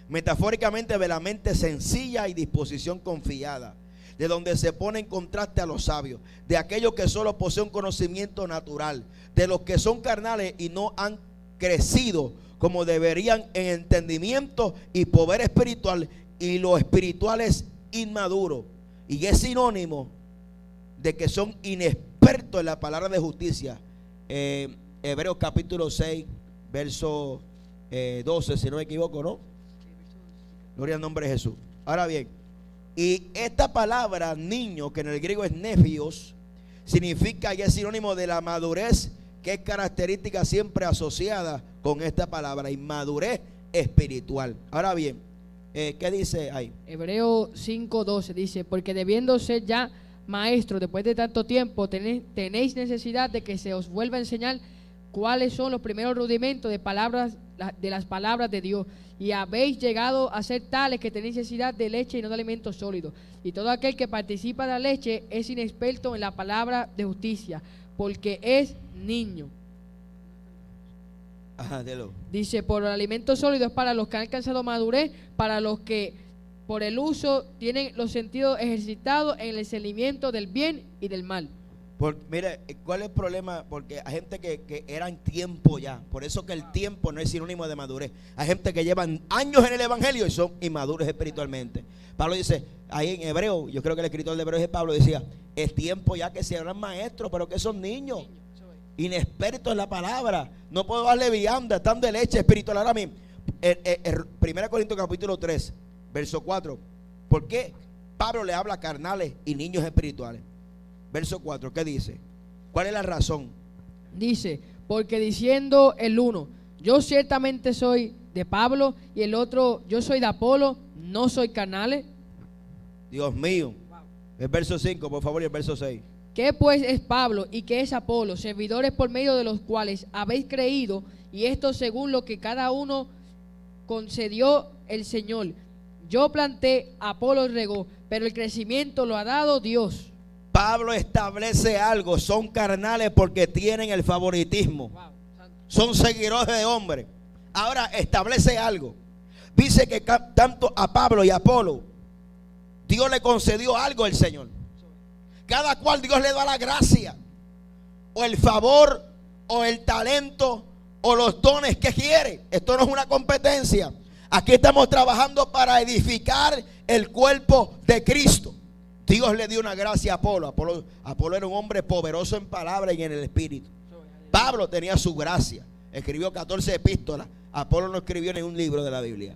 Metafóricamente, de la mente sencilla y disposición confiada, de donde se pone en contraste a los sabios, de aquellos que solo poseen un conocimiento natural, de los que son carnales y no han crecido como deberían en entendimiento y poder espiritual, y lo espiritual es inmaduro, y es sinónimo de que son inexpertos en la palabra de justicia. Hebreos capítulo 6 verso 12, si no me equivoco, ¿no? Gloria al nombre de Jesús. Ahora bien, y esta palabra niño, que en el griego es nefios, significa y es sinónimo de la madurez, que es característica siempre asociada con esta palabra, inmadurez espiritual. Ahora bien, ¿qué dice ahí? Hebreos 5:12 dice, porque debiendo ser ya maestros después de tanto tiempo, tenéis necesidad de que se os vuelva a enseñar cuáles son los primeros rudimentos de las palabras de Dios, y habéis llegado a ser tales que tenéis necesidad de leche y no de alimentos sólidos. Y todo aquel que participa de la leche es inexperto en la palabra de justicia, porque es niño. Ajá, dice, por el alimento sólido es para los que han alcanzado madurez, para los que por el uso tienen los sentidos ejercitados en el discernimiento del bien y del mal. Mire, ¿cuál es el problema? Porque hay gente que era en tiempo ya. Por eso que el tiempo no es sinónimo de madurez. Hay gente que llevan años en el evangelio y son inmaduros espiritualmente. Pablo dice, ahí en Hebreo, yo creo que el escritor de Hebreos es Pablo, decía, es tiempo ya que se hablan maestros, pero que son niños, inexpertos en la palabra. No puedo darle vianda, están de leche espiritual. Ahora mismo, 1 Corintios capítulo 3, verso 4. ¿Por qué Pablo le habla a carnales y niños espirituales? Verso 4, ¿qué dice? ¿Cuál es la razón? Dice, porque diciendo el uno, yo ciertamente soy de Pablo, y el otro, yo soy de Apolo, ¿no soy carnales? Dios mío. El verso 5, por favor, y el verso 6. ¿Qué pues es Pablo y qué es Apolo? Servidores por medio de los cuales habéis creído, y esto según lo que cada uno concedió el Señor. Yo planté, Apolo regó, pero el crecimiento lo ha dado Dios. Pablo establece algo, son carnales porque tienen el favoritismo, son seguidores de hombres. Ahora establece algo, dice que tanto a Pablo y a Apolo Dios le concedió algo al Señor. Cada cual Dios le da la gracia, o el favor, o el talento, o los dones que quiere. Esto no es una competencia. Aquí estamos trabajando para edificar el cuerpo de Cristo. Dios le dio una gracia a Apolo. Apolo era un hombre poderoso en palabra y en el espíritu. Pablo tenía su gracia. Escribió 14 epístolas. Apolo no escribió ni un libro de la Biblia.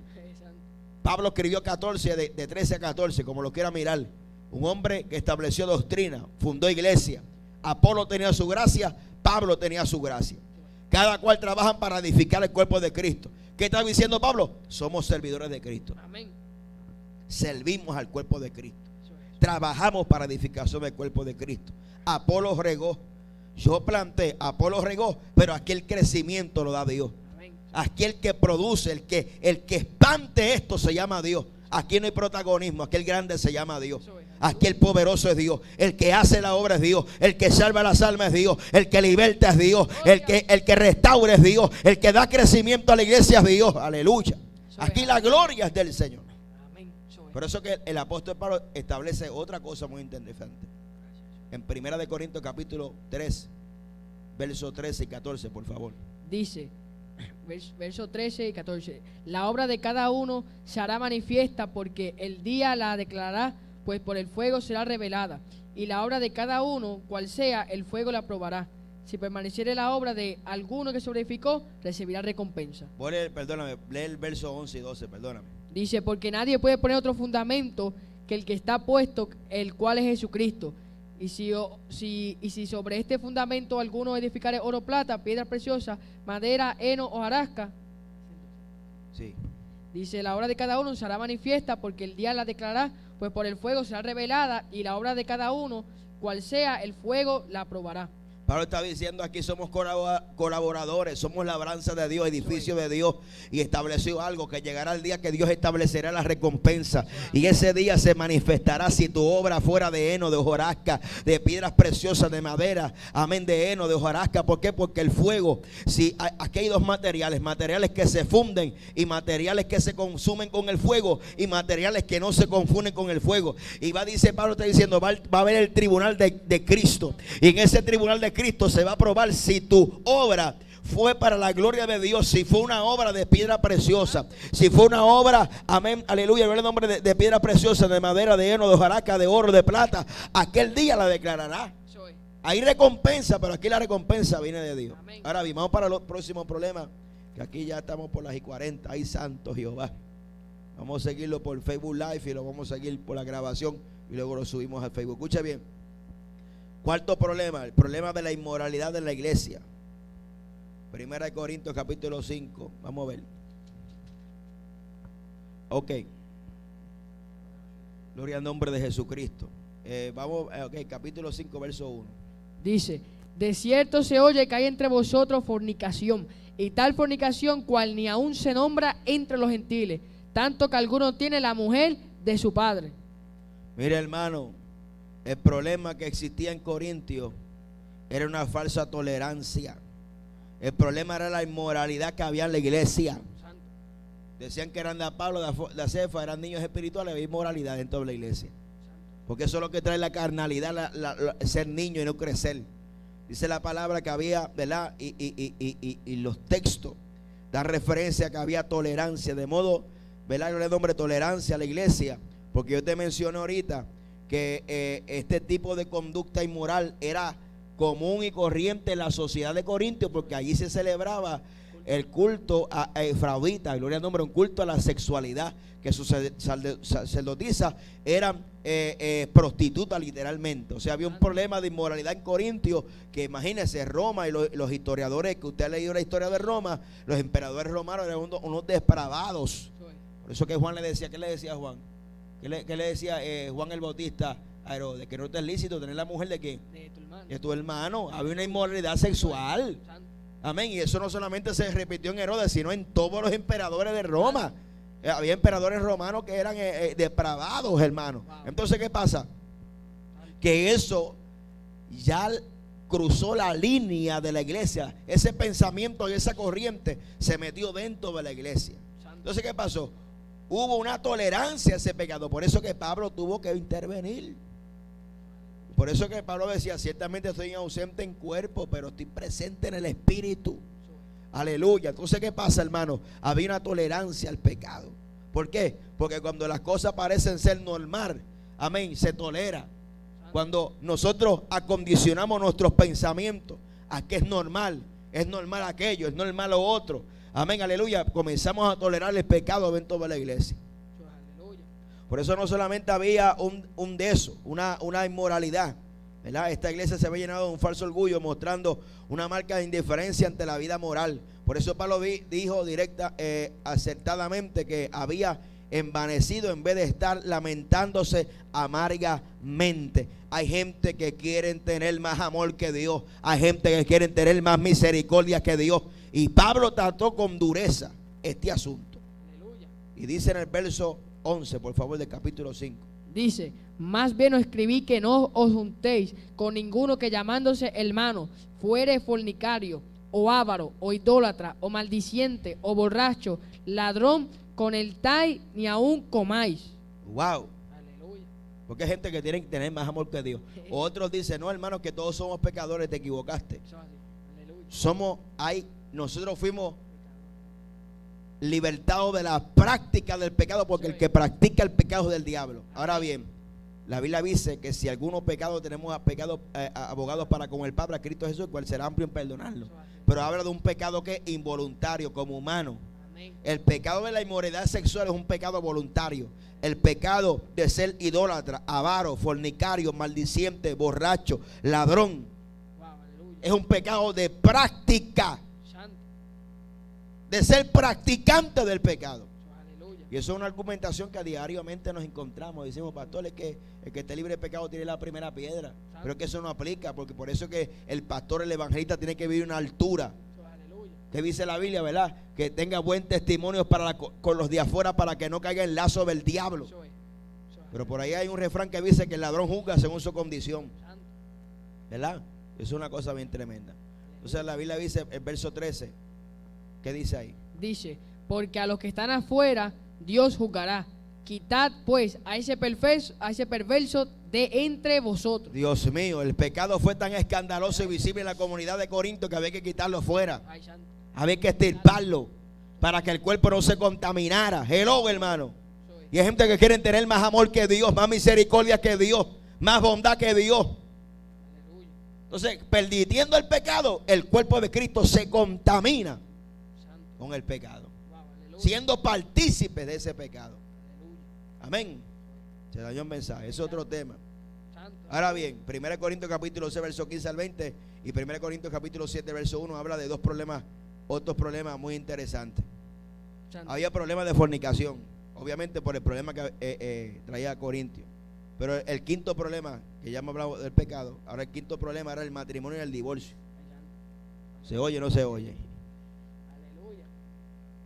Pablo escribió 14, de 13 a 14, como lo quiera mirar. Un hombre que estableció doctrina, fundó iglesia. Apolo tenía su gracia, Pablo tenía su gracia. Cada cual trabajan para edificar el cuerpo de Cristo. ¿Qué está diciendo Pablo? Somos servidores de Cristo. Amén. Servimos al cuerpo de Cristo. Trabajamos para edificación del cuerpo de Cristo. Apolo regó, yo planté, Apolo regó, pero aquí el crecimiento lo da Dios. Aquí el que produce, el que expande esto se llama Dios. Aquí no hay protagonismo, aquí el grande se llama Dios. Aquí el poderoso es Dios. El que hace la obra es Dios. El que salva las almas es Dios. El que liberta es Dios. El que restaura es Dios. El que da crecimiento a la iglesia es Dios. Aleluya. Aquí la gloria es del Señor. Por eso que el apóstol Pablo establece otra cosa muy interesante. En 1 de Corintios capítulo 3, versos 13 y 14, por favor. Dice, versos 13 y 14: la obra de cada uno se hará manifiesta, porque el día la declarará, pues por el fuego será revelada. Y la obra de cada uno, cual sea, el fuego la probará. Si permaneciere la obra de alguno que sobreedificó, recibirá recompensa. Perdóname, lee el verso 11 y 12, perdóname. Dice, porque nadie puede poner otro fundamento que el que está puesto, el cual es Jesucristo. Y si sobre este fundamento alguno edificare oro, plata, piedra preciosa, madera, heno o hojarasca. Sí. Dice, la obra de cada uno se hará manifiesta, porque el día la declarará, pues por el fuego será revelada, y la obra de cada uno, cual sea, el fuego la probará. Pablo está diciendo aquí somos colaboradores, somos labranza de Dios, edificio de Dios, y estableció algo que llegará el día que Dios establecerá la recompensa, y ese día se manifestará si tu obra fuera de heno, de hojarasca, de piedras preciosas, de madera, amén, de heno, de hojarasca. ¿Por qué? Porque el fuego, si aquí hay dos materiales que se funden y materiales que se consumen con el fuego, y materiales que no se confunden con el fuego. Y dice Pablo, está diciendo, va a haber el tribunal de Cristo, y en ese tribunal de Cristo se va a probar si tu obra fue para la gloria de Dios, si fue una obra de piedra preciosa, si fue una obra, amén, aleluya, en el nombre de piedra preciosa, de madera, de heno, de hojarasca, de oro, de plata. Aquel día la declarará. Hay recompensa, pero aquí la recompensa viene de Dios. Amén. Ahora bien, vamos para los próximos problemas, que aquí ya estamos por las y 40. Ay, santo Jehová. Vamos a seguirlo por Facebook Live y lo vamos a seguir por la grabación y luego lo subimos al Facebook. Escucha bien. Cuarto problema, el problema de la inmoralidad de la iglesia. 1 de Corintios capítulo 5. Vamos a ver. Ok. Gloria al nombre de Jesucristo. Capítulo 5, verso 1. Dice, de cierto se oye que hay entre vosotros fornicación, y tal fornicación cual ni aún se nombra entre los gentiles, tanto que alguno tiene la mujer de su padre. Mire, hermano, el problema que existía en Corintios era una falsa tolerancia. El problema era la inmoralidad que había en la iglesia. Decían que eran de Pablo, de Cefa, eran niños espirituales. Había inmoralidad dentro de la iglesia, porque eso es lo que trae la carnalidad, ser niño y no crecer. Dice la palabra que había, ¿verdad? Y los textos dan referencia a que había tolerancia, de modo, ¿verdad? Yo le nombre tolerancia a la iglesia, porque yo te mencioné ahorita que este tipo de conducta inmoral era común y corriente en la sociedad de Corintios, porque allí se celebraba el culto a Efraudita, gloria al nombre, un culto a la sexualidad, que sus sacerdotisas eran prostitutas literalmente. O sea, había un problema de inmoralidad en Corintios, que imagínense, Roma y los historiadores, que usted ha leído la historia de Roma, los emperadores romanos eran unos depravados. Por eso que Juan le decía, ¿qué le decía Juan? ¿Qué le decía Juan el Bautista a Herodes? Que no te es lícito tener la mujer de quién, de tu hermano. Había una inmoralidad sexual. Amén. Y eso no solamente se repitió en Herodes, sino en todos los emperadores de Roma. Había emperadores romanos que eran depravados, hermanos. Entonces, ¿qué pasa? Que eso ya cruzó la línea de la iglesia. Ese pensamiento y esa corriente se metió dentro de la iglesia. Entonces, ¿qué pasó? Hubo una tolerancia a ese pecado. Por eso que Pablo tuvo que intervenir. Por eso que Pablo decía, ciertamente estoy ausente en cuerpo, pero estoy presente en el espíritu. Aleluya. Entonces, ¿qué pasa, hermano? Había una tolerancia al pecado. ¿Por qué? Porque cuando las cosas parecen ser normal, amén, se tolera. Cuando nosotros acondicionamos nuestros pensamientos a que es normal aquello, es normal lo otro, amén, aleluya, comenzamos a tolerar el pecado dentro de la iglesia. Por eso no solamente había un de eso, una inmoralidad, ¿verdad? Esta iglesia se había llenado de un falso orgullo, mostrando una marca de indiferencia ante la vida moral. Por eso Pablo dijo acertadamente que había envanecido en vez de estar lamentándose amargamente. Hay gente que quieren tener más amor que Dios, hay gente que quieren tener más misericordia que Dios, y Pablo trató con dureza este asunto. Aleluya. Y dice en el verso 11, por favor, del capítulo 5. Dice: más bien os escribí que no os juntéis con ninguno que, llamándose hermano, fuere fornicario, o avaro, o idólatra, o maldiciente, o borracho, ladrón, con el tal ni aún comáis. Wow. Aleluya. Porque hay gente que tiene que tener más amor que Dios. Otros dicen: no, hermanos, que todos somos pecadores, te equivocaste. Nosotros fuimos libertados de la práctica del pecado, porque el que practica el pecado es del diablo. Ahora bien, la Biblia dice que si alguno pecado, tenemos abogados para con el Padre, a Cristo Jesús, el cual será amplio en perdonarlo. Pero habla de un pecado que es involuntario, como humano. El pecado de la inmoralidad sexual es un pecado voluntario. El pecado de ser idólatra, avaro, fornicario, maldiciente, borracho, ladrón, es un pecado de práctica, de ser practicante del pecado. Y eso es una argumentación que diariamente nos encontramos. Decimos: pastor, es que el que esté libre de pecado tiene la primera piedra. Pero es que eso no aplica, porque por eso es que el pastor, el evangelista, tiene que vivir una altura. Que dice la Biblia, ¿verdad? Que tenga buen testimonio con los de afuera, para que no caiga en lazo del diablo. Pero por ahí hay un refrán que dice que el ladrón juzga según su condición, ¿verdad? Eso es una cosa bien tremenda. Entonces la Biblia dice, el verso 13, ¿qué dice ahí? Dice: porque a los que están afuera Dios juzgará. Quitad pues a ese perverso de entre vosotros. Dios mío, el pecado fue tan escandaloso y visible en la comunidad de Corinto que había que quitarlo fuera. Había que extirparlo para que el cuerpo no se contaminara. Hello, hermano. Y hay gente que quiere tener más amor que Dios, más misericordia que Dios, más bondad que Dios. Entonces, permitiendo el pecado, el cuerpo de Cristo se contamina con el pecado, siendo partícipe de ese pecado. Amén. Se dañó el mensaje, es otro tema. Ahora bien, 1 Corintios capítulo 6, verso 15 al 20, y 1 Corintios capítulo 7, verso 1, habla de otros problemas muy interesantes. Había problemas de fornicación, obviamente por el problema que traía Corintio. Pero el quinto problema, que ya hemos hablado del pecado, ahora el quinto problema era el matrimonio y el divorcio. ¿Se oye o no se oye?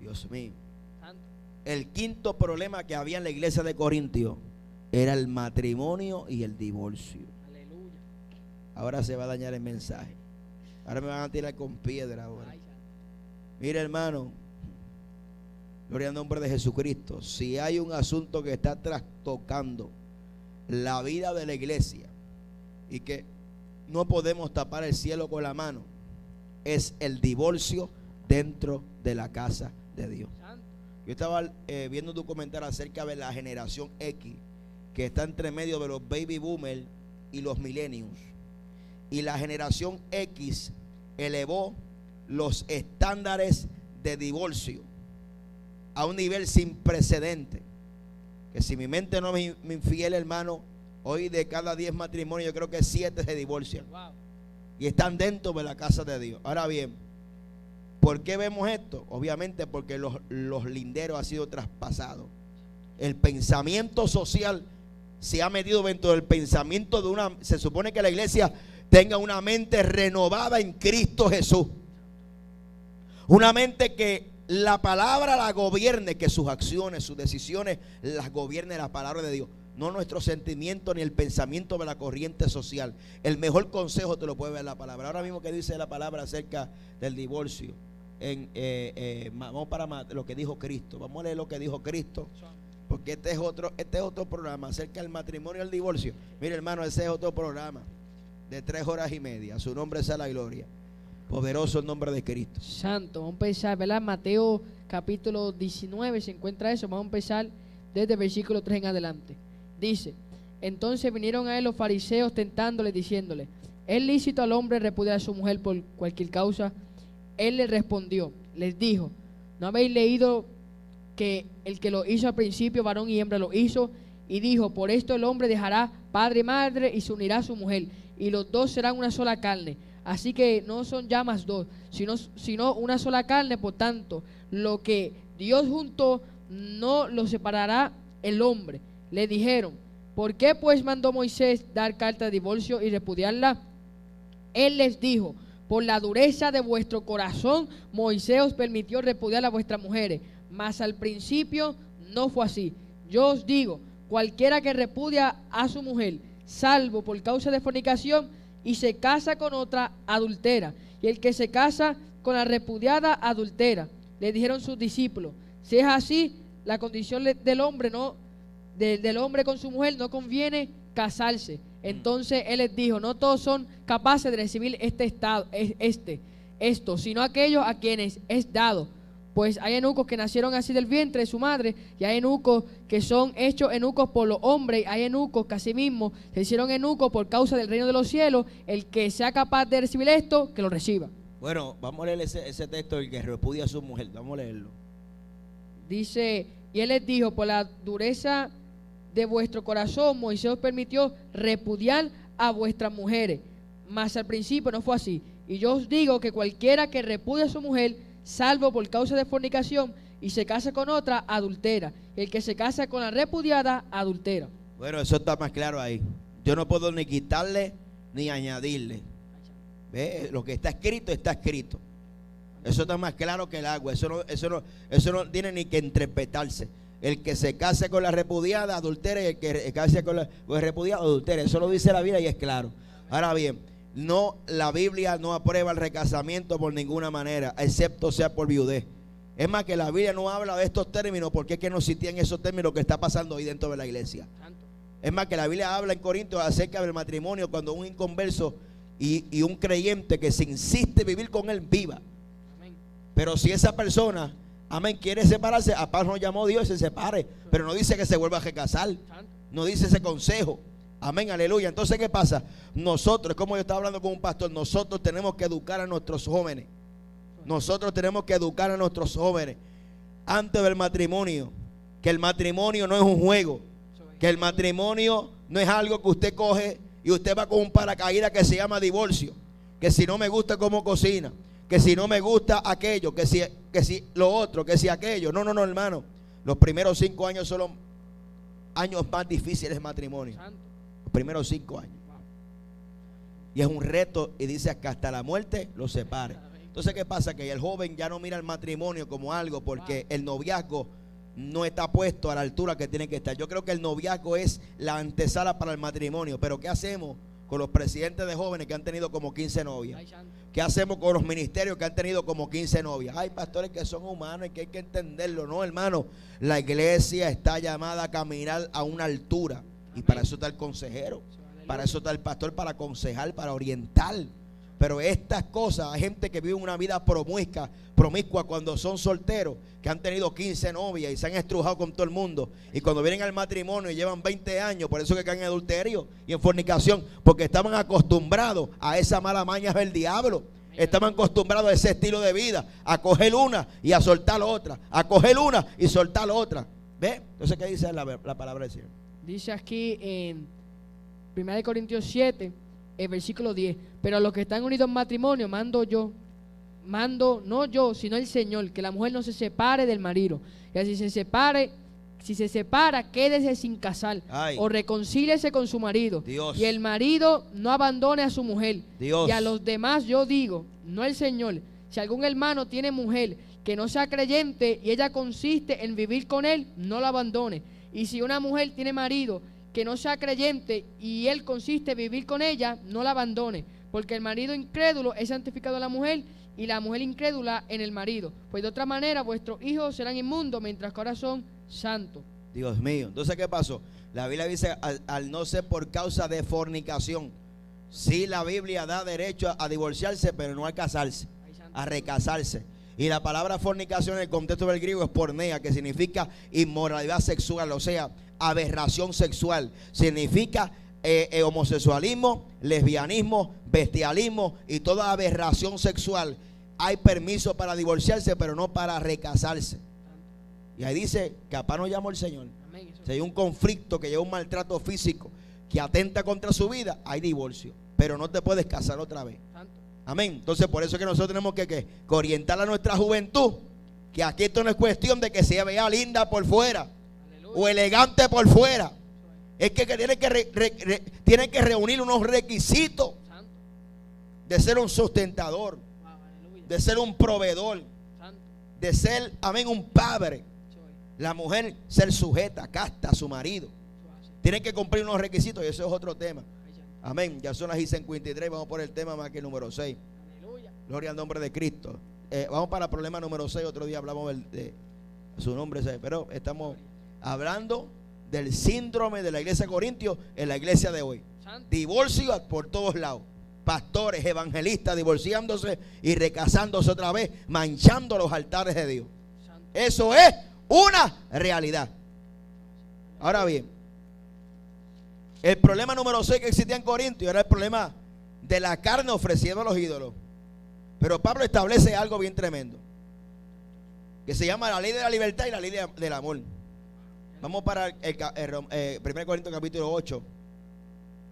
Dios mío. El quinto problema que había en la iglesia de Corintio era el matrimonio y el divorcio. Ahora se va a dañar el mensaje. Ahora me van a tirar con piedra ahora. Mire, hermano, gloria al nombre de Jesucristo. Si hay un asunto que está trastocando la vida de la iglesia y que no podemos tapar el cielo con la mano, es el divorcio dentro de la casa de Dios. Yo estaba viendo un documental acerca de la generación X, que está entre medio de los baby boomers y los millennials. Y la generación X elevó los estándares de divorcio a un nivel sin precedente. Que si mi mente no me infiel, hermano, hoy de cada 10 matrimonios yo creo que 7 se divorcian. Y están dentro de la casa de Dios. Ahora bien, ¿por qué vemos esto? Obviamente porque los linderos han sido traspasados. El pensamiento social se ha metido dentro del pensamiento de se supone que la iglesia tenga una mente renovada en Cristo Jesús. Una mente que la palabra la gobierne, que sus acciones, sus decisiones las gobierne la palabra de Dios. No nuestro sentimiento ni el pensamiento de la corriente social. El mejor consejo te lo puede ver la palabra. Ahora mismo, que dice la palabra acerca del divorcio, vamos para lo que dijo Cristo. Vamos a leer lo que dijo Cristo, porque este es otro programa acerca del matrimonio y el divorcio. Mire, hermano, ese es otro programa de 3 horas y media. Su nombre sea la gloria. Poderoso el nombre de Cristo. Santo. Vamos a empezar, ¿verdad? Mateo capítulo 19 se encuentra eso. Vamos a empezar desde el versículo 3 en adelante. Dice: Entonces vinieron a él los fariseos tentándole, diciéndole: ¿es lícito al hombre repudiar a su mujer por cualquier causa? Él les respondió, les dijo: ¿no habéis leído que el que lo hizo al principio, varón y hembra lo hizo? Y dijo: por esto el hombre dejará padre y madre y se unirá a su mujer, y los dos serán una sola carne. Así que no son ya más dos, sino una sola carne. Por tanto, lo que Dios juntó, no lo separará el hombre. Le dijeron: ¿por qué pues mandó Moisés dar carta de divorcio y repudiarla? Él les dijo: por la dureza de vuestro corazón, Moisés os permitió repudiar a vuestras mujeres, mas al principio no fue así. Yo os digo, cualquiera que repudia a su mujer, salvo por causa de fornicación, y se casa con otra, adultera, y el que se casa con la repudiada, adultera. Le dijeron sus discípulos: si es así, la condición del hombre del hombre con su mujer no conviene casarse. Entonces él les dijo: no todos son capaces de recibir esto, sino aquellos a quienes es dado. Pues hay eunucos que nacieron así del vientre de su madre, y hay eunucos que son hechos eunucos por los hombres, y hay eunucos que asimismo se hicieron eunucos por causa del reino de los cielos. El que sea capaz de recibir esto, que lo reciba. Bueno, vamos a leer ese texto, el que repudia a su mujer. Vamos a leerlo. Dice: y él les dijo: por la dureza de vuestro corazón, Moisés os permitió repudiar a vuestras mujeres, mas al principio no fue así. Y yo os digo que cualquiera que repudia a su mujer, salvo por causa de fornicación, y se casa con otra, adultera. El que se casa con la repudiada, adultera. Bueno, eso está más claro ahí. Yo no puedo ni quitarle ni añadirle. ¿Ve? Lo que está escrito, está escrito. Eso está más claro que el agua. Eso no tiene ni que interpretarse. El que se case con la repudiada, adultera, y el que se case con la repudiada, adultera. Eso lo dice la Biblia y es claro. Ahora bien, la Biblia no aprueba el recasamiento por ninguna manera, excepto sea por viudez. Es más, que la Biblia no habla de estos términos porque es que no existían esos términos que está pasando hoy dentro de la iglesia. Es más, que la Biblia habla en Corintios acerca del matrimonio cuando un inconverso y un creyente que se insiste vivir con él viva. Amén. Pero si esa persona, amén, quiere separarse, a paz nos llamó Dios y se separe, pero no dice que se vuelva a recasar, no dice ese consejo. Amén, aleluya. Entonces, ¿qué pasa? Nosotros, como yo estaba hablando con un pastor, nosotros tenemos que educar a nuestros jóvenes. Nosotros tenemos que educar a nuestros jóvenes antes del matrimonio, que el matrimonio no es un juego, que el matrimonio no es algo que usted coge y usted va con un paracaídas que se llama divorcio, que si no me gusta cómo cocina, que si no me gusta aquello, que si lo otro, que si aquello. No, hermano. Los primeros 5 años son los años más difíciles de matrimonio. Los primeros 5 años. Y es un reto, y dice que hasta la muerte los separe. Entonces, ¿qué pasa? Que el joven ya no mira el matrimonio como algo, porque el noviazgo no está puesto a la altura que tiene que estar. Yo creo que el noviazgo es la antesala para el matrimonio. Pero ¿qué hacemos con los presidentes de jóvenes que han tenido como 15 novias? ¿Qué hacemos con los ministerios que han tenido como 15 novias? Hay pastores que son humanos y que hay que entenderlo. No, hermano, la iglesia está llamada a caminar a una altura. Y para eso está el consejero, para eso está el pastor, para aconsejar, para orientar. Pero estas cosas, hay gente que vive una vida promiscua cuando son solteros, que han tenido 15 novias y se han estrujado con todo el mundo. Y cuando vienen al matrimonio y llevan 20 años, por eso que caen en adulterio y en fornicación, porque estaban acostumbrados a esa mala maña del diablo. Estaban acostumbrados a ese estilo de vida, a coger una y a soltar otra, a coger una y soltar otra. ¿Ve? Entonces, ¿qué dice la palabra del Señor? Dice aquí en 1 Corintios 7, el versículo 10: pero a los que están unidos en matrimonio mando no yo, sino el Señor, que la mujer no se separe del marido. Y así si se separa, quédese sin casar. Ay. O reconcíliese con su marido. Dios. Y el marido no abandone a su mujer. Dios. Y a los demás yo digo, no el Señor, si algún hermano tiene mujer que no sea creyente y ella consiste en vivir con él, no la abandone. Y si una mujer tiene marido que no sea creyente y él consiste en vivir con ella, no la abandone, porque el marido incrédulo es santificado a la mujer y la mujer incrédula en el marido. Pues de otra manera vuestros hijos serán inmundos, mientras que ahora son santos. Dios mío. Entonces, ¿qué pasó? La Biblia dice al no ser por causa de fornicación. Sí, la Biblia da derecho a divorciarse, pero no a casarse, a recasarse. Y la palabra fornicación en el contexto del griego es pornea, que significa inmoralidad sexual, o sea, aberración sexual. Significa homosexualismo, lesbianismo, bestialismo y toda aberración sexual. Hay permiso para divorciarse, pero no para recasarse. Y ahí dice que papá no llamó al Señor. Si hay un conflicto que lleva un maltrato físico que atenta contra su vida, hay divorcio, pero no te puedes casar otra vez. Amén. Entonces por eso es que nosotros tenemos que orientar a nuestra juventud, que aquí esto no es cuestión de que se vea linda por fuera. Aleluya. O elegante por fuera. Es que tiene que reunir unos requisitos de ser un sustentador, de ser un proveedor, de ser, amén, un padre. La mujer ser sujeta, casta a su marido. Tienen que cumplir unos requisitos y eso es otro tema. Amén. Ya son las 53. Vamos por el tema más que el número 6. Aleluya. Gloria al nombre de Cristo. Vamos para el problema número 6. Otro día hablamos de su nombre 6. Pero estamos hablando del síndrome de la iglesia de Corintios en la iglesia de hoy. Divorcio por todos lados. Pastores, evangelistas divorciándose y recasándose otra vez, manchando los altares de Dios. Eso es una realidad. Ahora bien, el problema número 6 que existía en Corintios era el problema de la carne ofreciendo a los ídolos. Pero Pablo establece algo bien tremendo, que se llama la ley de la libertad y la ley del amor. Vamos para el 1 Corintios capítulo 8,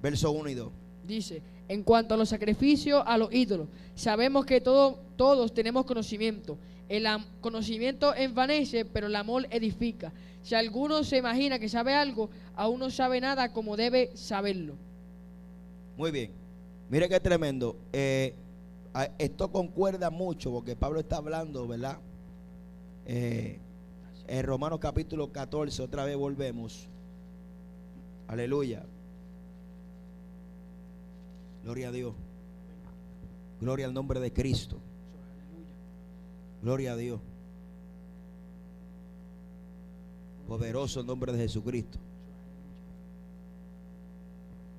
verso 1 y 2. Dice: en cuanto a los sacrificios a los ídolos, sabemos que todos tenemos conocimiento. El conocimiento envanece, pero el amor edifica. Si alguno se imagina que sabe algo, aún no sabe nada como debe saberlo. Muy bien. Mire qué tremendo. Esto concuerda mucho porque Pablo está hablando, ¿verdad? En Romanos capítulo 14, otra vez volvemos. Aleluya. Gloria a Dios. Gloria al nombre de Cristo. Gloria a Dios. Poderoso el nombre de Jesucristo.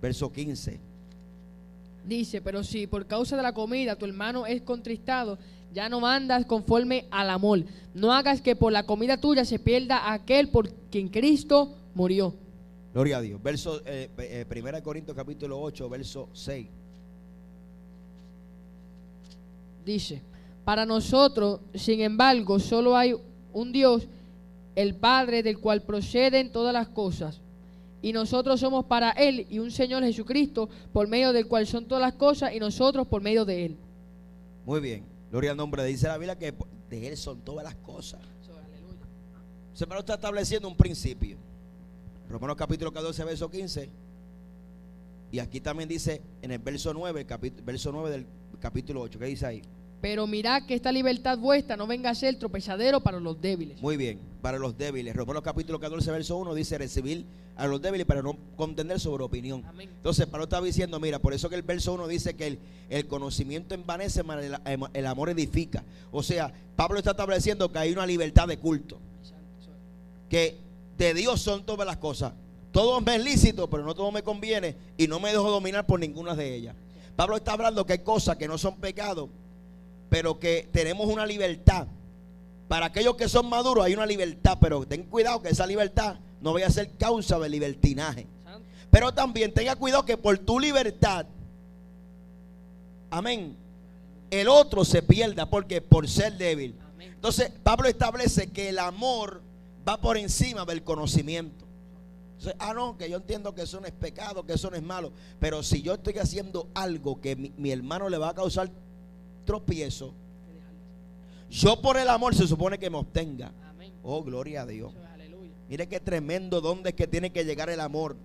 Verso 15. Dice: pero si por causa de la comida tu hermano es contristado, ya no andas conforme al amor. No hagas que por la comida tuya se pierda aquel por quien Cristo murió. Gloria a Dios. Verso 1 Corintios capítulo 8, verso 6. Dice: para nosotros, sin embargo, solo hay un Dios, el Padre, del cual proceden todas las cosas, y nosotros somos para Él, y un Señor Jesucristo, por medio del cual son todas las cosas, y nosotros por medio de Él. Muy bien, gloria al nombre. Dice la Biblia que de Él son todas las cosas. Aleluya. Se está estableciendo un principio. Romanos capítulo 14, verso 15. Y aquí también dice en el verso 9, verso 9 del capítulo 8. ¿Qué dice ahí? Pero mirad que esta libertad vuestra no venga a ser tropezadero para los débiles. Muy bien, para los débiles. Romanos capítulo 14, verso 1 dice: recibir a los débiles para no contender sobre opinión. Amén. Entonces Pablo estaba diciendo, mira, por eso que el verso 1 dice que el conocimiento envanece, el amor edifica. O sea, Pablo está estableciendo que hay una libertad de culto, que de Dios son todas las cosas. Todo me es lícito, pero no todo me conviene, y no me dejo dominar por ninguna de ellas. Pablo está hablando que hay cosas que no son pecados, pero que tenemos una libertad. Para aquellos que son maduros hay una libertad, pero ten cuidado que esa libertad no vaya a ser causa de libertinaje. Pero también tenga cuidado que por tu libertad, amén, el otro se pierda porque por ser débil. Entonces Pablo establece que el amor va por encima del conocimiento. Entonces, no, que yo entiendo que eso no es pecado, que eso no es malo, pero si yo estoy haciendo algo que mi hermano le va a causar tropiezo, yo por el amor se supone que me obtenga. Amén. Oh, gloria a Dios. Mire qué tremendo dónde es que tiene que llegar el amor.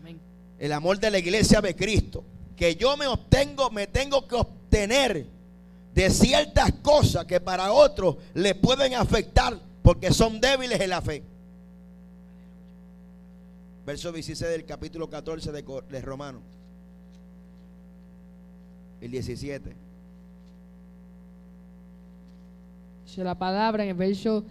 Amén. El amor de la iglesia de Cristo, que yo me tengo que obtener de ciertas cosas que para otros le pueden afectar porque son débiles en la fe. Verso 16 del capítulo 14 de Romanos, el 17. La palabra en el verso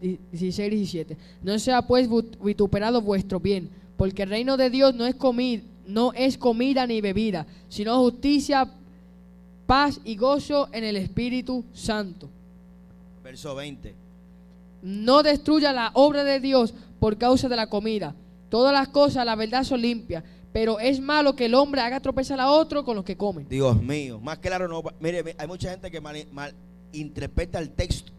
16 y 17: no sea pues vituperado vuestro bien, porque el reino de Dios no es comida ni bebida, sino justicia, paz y gozo en el Espíritu Santo. Verso 20. No destruya la obra de Dios por causa de la comida. Todas las cosas, la verdad, son limpias, pero es malo que el hombre haga tropezar a otro con los que comen. Dios mío, más claro no. Mire, hay mucha gente que malinterpreta el texto.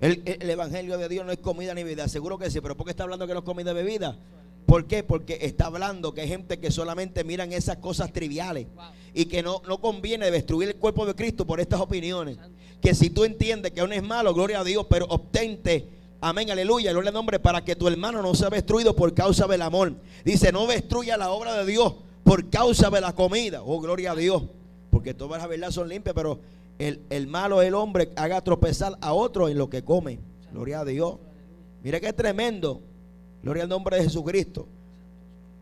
El evangelio de Dios no es comida ni bebida. Seguro que sí, pero ¿por qué está hablando que no es comida y bebida? ¿Por qué? Porque está hablando que hay gente que solamente miran esas cosas triviales y que no conviene destruir el cuerpo de Cristo por estas opiniones. Que si tú entiendes que aún es malo, gloria a Dios, pero obtente, amén, aleluya, gloria al nombre, para que tu hermano no sea destruido por causa del amor. Dice, no destruya la obra de Dios por causa de la comida. Oh, gloria a Dios, porque todas las verdades son limpias, pero el malo, el hombre, haga tropezar a otro en lo que come. Gloria a Dios. Mire qué tremendo. Gloria al nombre de Jesucristo.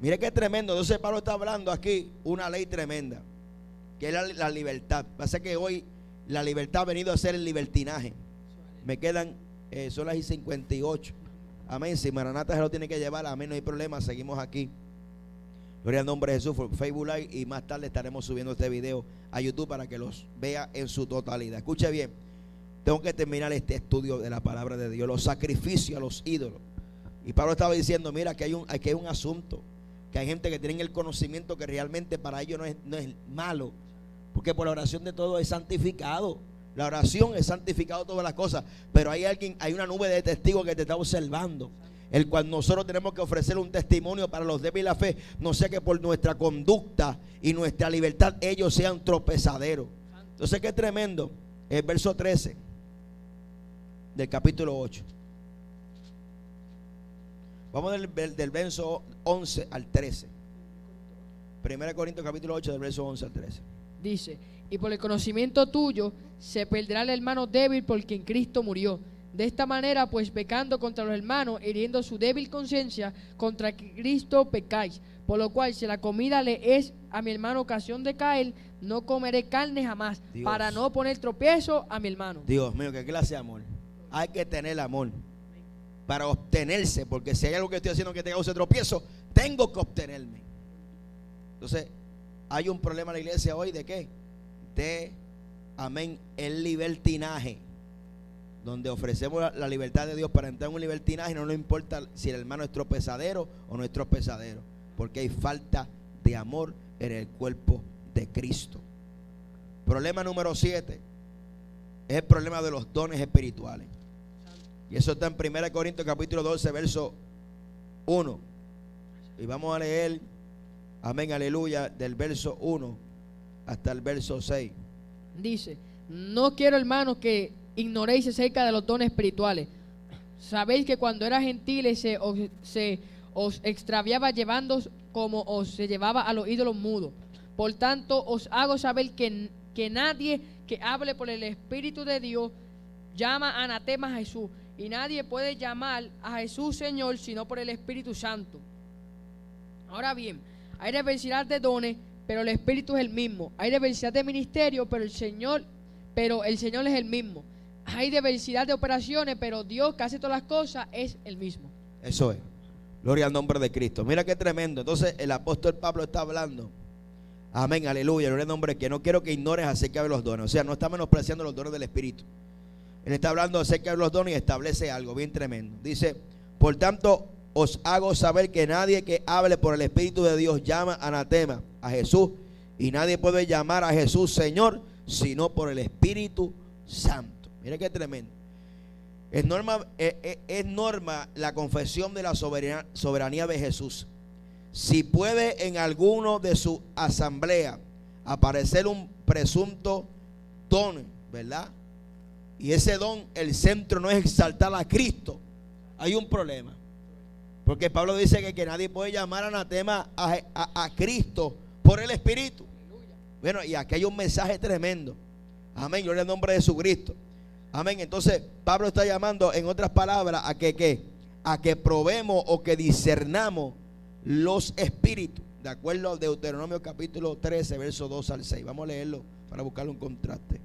Mire qué tremendo. Entonces Pablo está hablando aquí una ley tremenda, que es la libertad. Pasa que hoy la libertad ha venido a ser el libertinaje. Me quedan son las 58. Amén. Si Maranata se lo tiene que llevar, amén, no hay problema. Seguimos aquí. Gloria al nombre de Jesús. Facebook Live, y más tarde estaremos subiendo este video a YouTube para que los vea en su totalidad. Escuche bien. Tengo que terminar este estudio de la palabra de Dios. Los sacrificios a los ídolos. Y Pablo estaba diciendo, mira, que hay un asunto, que hay gente que tiene el conocimiento que realmente para ellos no es malo, porque por la oración de todo es santificado. La oración es santificado todas las cosas, pero hay una nube de testigos que te está observando, el cual nosotros tenemos que ofrecer un testimonio para los débiles de la fe, no sea que por nuestra conducta y nuestra libertad ellos sean tropezaderos. Entonces, qué tremendo, el verso 13 del capítulo 8. Vamos del verso 11 al 13. 1 Corintios capítulo 8 del verso 11 al 13. Dice, y por el conocimiento tuyo se perderá el hermano débil por quien Cristo murió. De esta manera, pues pecando contra los hermanos, hiriendo su débil conciencia, contra Cristo pecáis. Por lo cual, si la comida le es a mi hermano ocasión de caer, no comeré carne jamás, Dios, para no poner tropiezo a mi hermano. Dios mío, qué clase de amor. Hay que tener amor para obtenerse, porque si hay algo que estoy haciendo que te cause tropiezo, tengo que obtenerme. Entonces, hay un problema en la iglesia hoy de qué? De, amén, el libertinaje, donde ofrecemos la libertad de Dios para entrar en un libertinaje. No nos importa si el hermano es tropezadero o no es tropezadero, porque hay falta de amor en el cuerpo de Cristo. Problema número 7 es el problema de los dones espirituales. Y eso está en 1 Corintios capítulo 12, verso 1. Y vamos a leer, amén, aleluya, del verso 1 hasta el verso 6. Dice, no quiero, hermanos, que ignoréis acerca de los dones espirituales. Sabéis que cuando era gentiles se os extraviaba llevándoos como os se llevaba a los ídolos mudos. Por tanto, os hago saber que nadie que hable por el Espíritu de Dios llama anatema a Jesús. Y nadie puede llamar a Jesús Señor sino por el Espíritu Santo. Ahora bien, hay diversidad de dones, pero el Espíritu es el mismo. Hay diversidad de ministerios, pero el Señor es el mismo. Hay diversidad de operaciones, pero Dios que hace todas las cosas es el mismo. Eso es. Gloria al nombre de Cristo. Mira qué tremendo. Entonces el apóstol Pablo está hablando. Amén, aleluya. Gloria al nombre, que no quiero que ignores acerca de los dones. O sea, no está menospreciando los dones del Espíritu. Él está hablando acerca de los dones y establece algo bien tremendo. Dice, por tanto, os hago saber que nadie que hable por el Espíritu de Dios llama anatema a Jesús, y nadie puede llamar a Jesús Señor sino por el Espíritu Santo. Mira qué tremendo. Es norma la confesión de la soberanía de Jesús. Si puede en alguno de su asamblea aparecer un presunto don, ¿verdad? Y ese don, el centro no es exaltar a Cristo, hay un problema. Porque Pablo dice que nadie puede llamar anatema a Cristo por el Espíritu. Bueno, y aquí hay un mensaje tremendo. Amén, gloria al nombre de Jesucristo. Amén. Entonces Pablo está llamando, en otras palabras, a que probemos o que discernamos los espíritus, de acuerdo al Deuteronomio capítulo 13, verso 2 al 6. Vamos a leerlo para buscarle un contraste.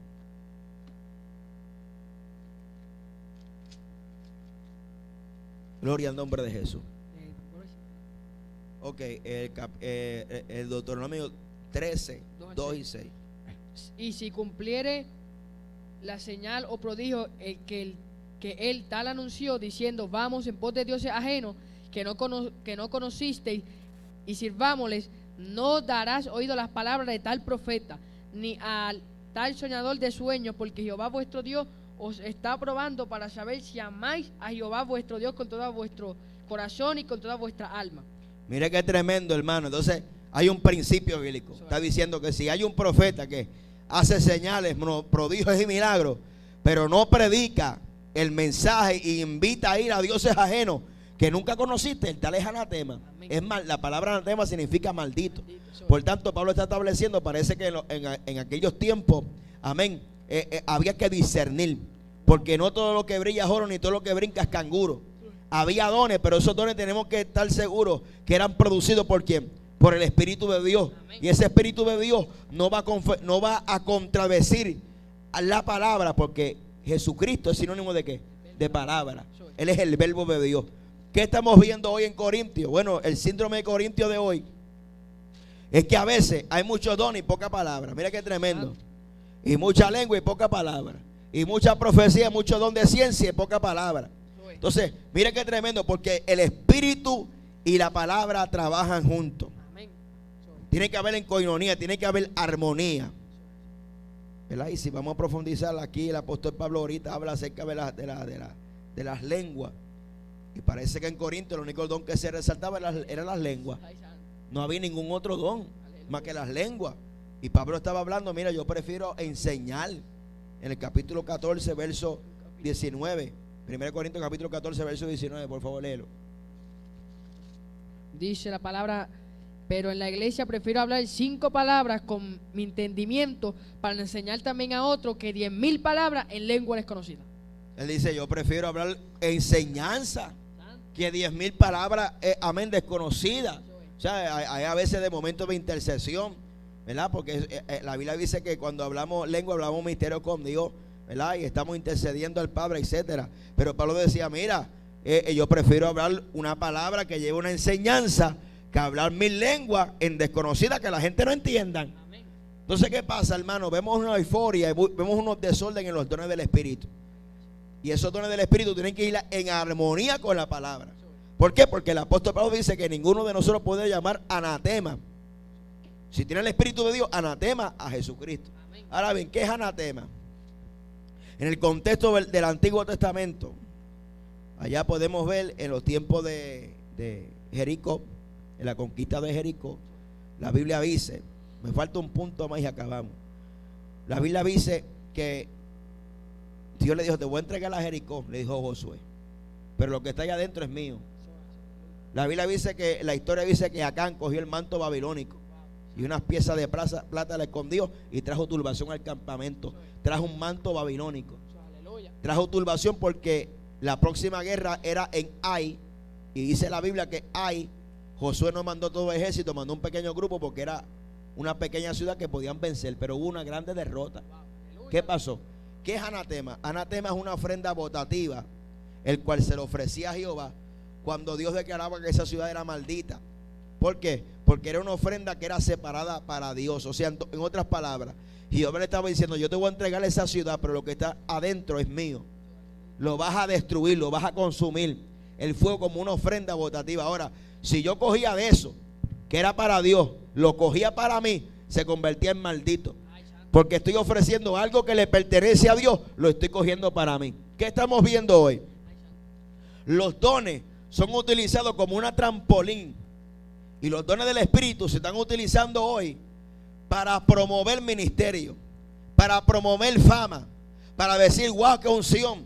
Gloria al nombre de Jesús. Ok, el Deuteronomio 13, 2 y 6. Y si cumpliere la señal o prodigio que él tal anunció, diciendo: vamos en pos de dioses ajenos que no conocisteis, y sirvámosles. No darás oído a las palabras de tal profeta, ni al tal soñador de sueños, porque Jehová vuestro Dios os está probando para saber si amáis a Jehová vuestro Dios con todo vuestro corazón y con toda vuestra alma. Mire qué tremendo, hermano. Entonces hay un principio bíblico. Está diciendo que si hay un profeta que hace señales, prodigios y milagros, pero no predica el mensaje y invita a ir a dioses ajenos que nunca conociste, el tal es anatema. Amén. Es mal, la palabra anatema significa maldito. Por tanto, Pablo está estableciendo, parece que en aquellos tiempos, amén, había que discernir, porque no todo lo que brilla es oro, ni todo lo que brinca es canguro. Había dones, pero esos dones tenemos que estar seguros que eran producidos por ¿quién? Por el Espíritu de Dios. Amén. Y ese Espíritu de Dios no va a contradecir a la palabra, porque Jesucristo es sinónimo de ¿qué? De palabra. Él es el verbo de Dios. ¿Qué estamos viendo hoy en Corintios? Bueno, el síndrome de Corintio de hoy es que a veces hay muchos dones y poca palabra. Mira qué tremendo. Y mucha lengua y poca palabra. Y mucha profecía, mucho don de ciencia y poca palabra. Entonces, mira qué tremendo, porque el Espíritu y la palabra trabajan juntos. Tiene que haber en coinonía, tiene que haber armonía. ¿Verdad? Y si vamos a profundizar aquí, el apóstol Pablo ahorita habla acerca de las lenguas. Y parece que en Corinto el único don que se resaltaba eran las lenguas. No había ningún otro don más que las lenguas. Y Pablo estaba hablando: mira, yo prefiero enseñar. En el capítulo 14, verso 19. 1 Corintios capítulo 14, verso 19, por favor, léelo. Dice la palabra: pero en la iglesia prefiero hablar 5 palabras con mi entendimiento, para enseñar también a otro que 10,000 palabras en lengua desconocida. Él dice: yo prefiero hablar enseñanza que 10,000 palabras, amén, desconocidas. O sea, hay a veces de momentos de intercesión, ¿verdad? Porque la Biblia dice que cuando hablamos lengua, hablamos misterio con Dios, ¿verdad? Y estamos intercediendo al Padre, etcétera. Pero Pablo decía: mira, yo prefiero hablar una palabra que lleve una enseñanza, que hablar 1000 lenguas en desconocida que la gente no entiendan. Entonces, ¿qué pasa, hermano? Vemos una euforia, vemos unos desorden en los dones del Espíritu. Y esos dones del Espíritu tienen que ir en armonía con la palabra. ¿Por qué? Porque el apóstol Pablo dice que ninguno de nosotros puede llamar anatema, si tiene el Espíritu de Dios, anatema a Jesucristo. Amén. Ahora bien, ¿qué es anatema? En el contexto del Antiguo Testamento, allá podemos ver en los tiempos de Jericó, en la conquista de Jericó, la Biblia dice, me falta un punto más y acabamos. La Biblia dice que Dios le dijo: te voy a entregar a Jericó, le dijo Josué, pero lo que está allá adentro es mío. La Biblia dice que, la historia dice que Acán cogió el manto babilónico y unas piezas de plata le escondió y trajo turbación al campamento. Trajo un manto babilónico. Trajo turbación porque la próxima guerra era en Ai, y dice la Biblia que Ai, Josué no mandó todo el ejército, mandó un pequeño grupo porque era una pequeña ciudad que podían vencer, pero hubo una grande derrota. ¿Qué pasó? ¿Qué es anatema? Anatema es una ofrenda votativa, el cual se le ofrecía a Jehová cuando Dios declaraba que esa ciudad era maldita. ¿Por qué? Porque era una ofrenda que era separada para Dios. O sea, en otras palabras, Jehová le estaba diciendo: yo te voy a entregar esa ciudad, pero lo que está adentro es mío. Lo vas a destruir, lo vas a consumir. El fuego como una ofrenda votativa. Ahora, si yo cogía de eso, que era para Dios, lo cogía para mí, se convertía en maldito. Porque estoy ofreciendo algo que le pertenece a Dios, lo estoy cogiendo para mí. ¿Qué estamos viendo hoy? Los dones son utilizados como una trampolín, y los dones del Espíritu se están utilizando hoy para promover ministerio, para promover fama, para decir: wow, qué unción.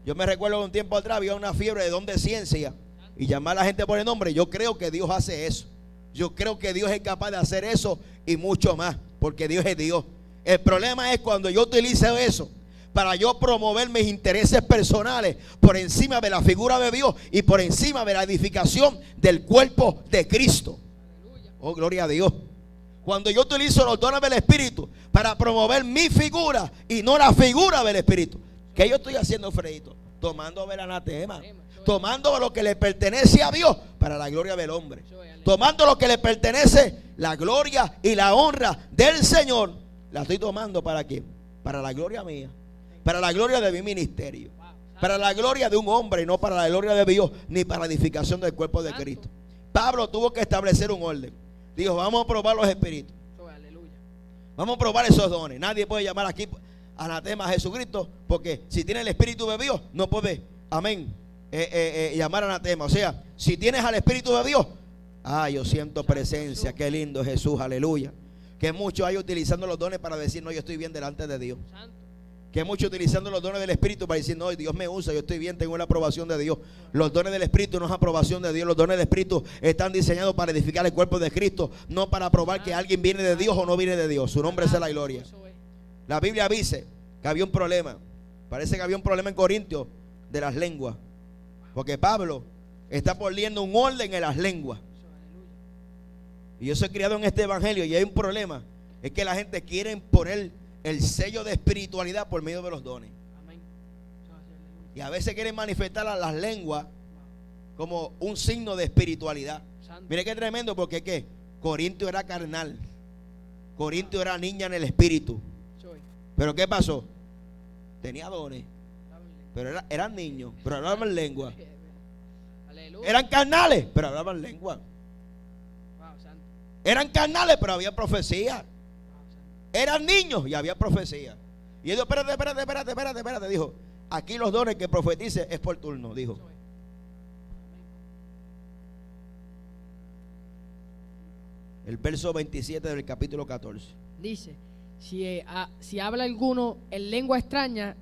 Yo me recuerdo que un tiempo atrás había una fiebre de don de ciencia y llamar a la gente por el nombre. Yo creo que Dios hace eso. Yo creo que Dios es capaz de hacer eso y mucho más, porque Dios es Dios. El problema es cuando yo utilizo eso para yo promover mis intereses personales por encima de la figura de Dios y por encima de la edificación del cuerpo de Cristo. Oh, gloria a Dios. Cuando yo utilizo los dones del Espíritu para promover mi figura y no la figura del Espíritu. ¿Qué yo estoy haciendo, Fredito? Tomando el anatema, tomando lo que le pertenece a Dios para la gloria del hombre, tomando lo que le pertenece, la gloria y la honra del Señor. La estoy tomando ¿para qué? Para la gloria mía, para la gloria de mi ministerio. para la gloria de un hombre, no para la gloria de Dios, ni para la edificación del cuerpo de Santo. Cristo. Pablo tuvo que establecer un orden. Dijo, vamos a probar los espíritus. Aleluya. Vamos a probar esos dones. Nadie puede llamar aquí anatema a Jesucristo, porque si tiene el Espíritu de Dios, no puede, amén, llamar anatema. O sea, si tienes al Espíritu de Dios, yo siento presencia. Qué lindo es Jesús, aleluya. Que muchos hay utilizando los dones para decir, no, yo estoy bien delante de Dios. Santo. Que muchos utilizando los dones del Espíritu para decir, no, Dios me usa, yo estoy bien, tengo la aprobación de Dios. Los dones del Espíritu no es aprobación de Dios. Los dones del Espíritu están diseñados para edificar el cuerpo de Cristo, no para probar que alguien viene de Dios o no viene de Dios. Su nombre sea la gloria. Eso es. La Biblia dice que había un problema. Parece que había un problema en Corintios de las lenguas, porque Pablo está poniendo un orden en las lenguas. Y yo soy criado en este evangelio y hay un problema. Es que la gente quiere poner el sello de espiritualidad por medio de los dones. Amén. Y a veces quieren manifestar a las lenguas como un signo de espiritualidad. Santo. Mire qué tremendo, porque ¿qué? Corintio era carnal. Corintio era niña en el espíritu. Eso es. Pero ¿qué pasó? Tenía dones, pero eran niños, pero hablaban lengua. Aleluya. Eran carnales, pero hablaban lengua. Wow, santo. Eran carnales, pero había profecía. Wow, santo. Eran niños y había profecía. Y él dijo, espérate. Dijo, aquí los dones que profetice es por turno, dijo. Eso es. El verso 27 del capítulo 14. Dice, si habla alguno en lengua extraña,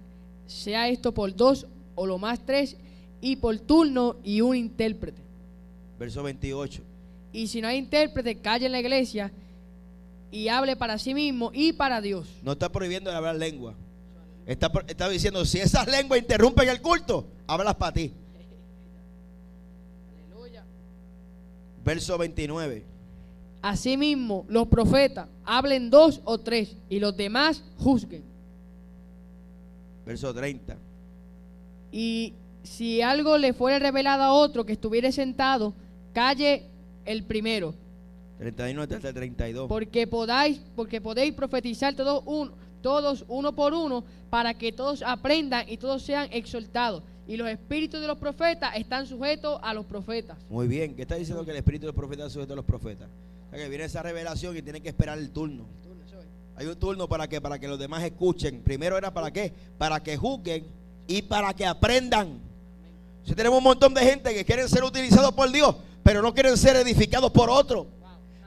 sea esto por 2 o lo más 3, y por turno y un intérprete. Verso 28. Y si no hay intérprete, calle en la iglesia y hable para sí mismo y para Dios. No está prohibiendo de hablar lengua. Está diciendo, si esas lenguas interrumpen el culto, hablas para ti. Aleluya. Verso 29. Asimismo, los profetas hablen 2 o 3 y los demás juzguen. Verso 30. Y si algo le fuere revelado a otro que estuviere sentado, calle el primero. 31 hasta el 32. Porque podéis profetizar todos uno por uno, para que todos aprendan y todos sean exhortados. Y los espíritus de los profetas están sujetos a los profetas. Muy bien, ¿qué está diciendo? Que el espíritu de los profetas es sujeto a los profetas. O sea, que viene esa revelación y tienen que esperar el turno. Hay un turno para que los demás escuchen. Primero era para qué, para que juzguen y para que aprendan. Si tenemos un montón de gente que quieren ser utilizados por Dios, pero no quieren ser edificados por otro.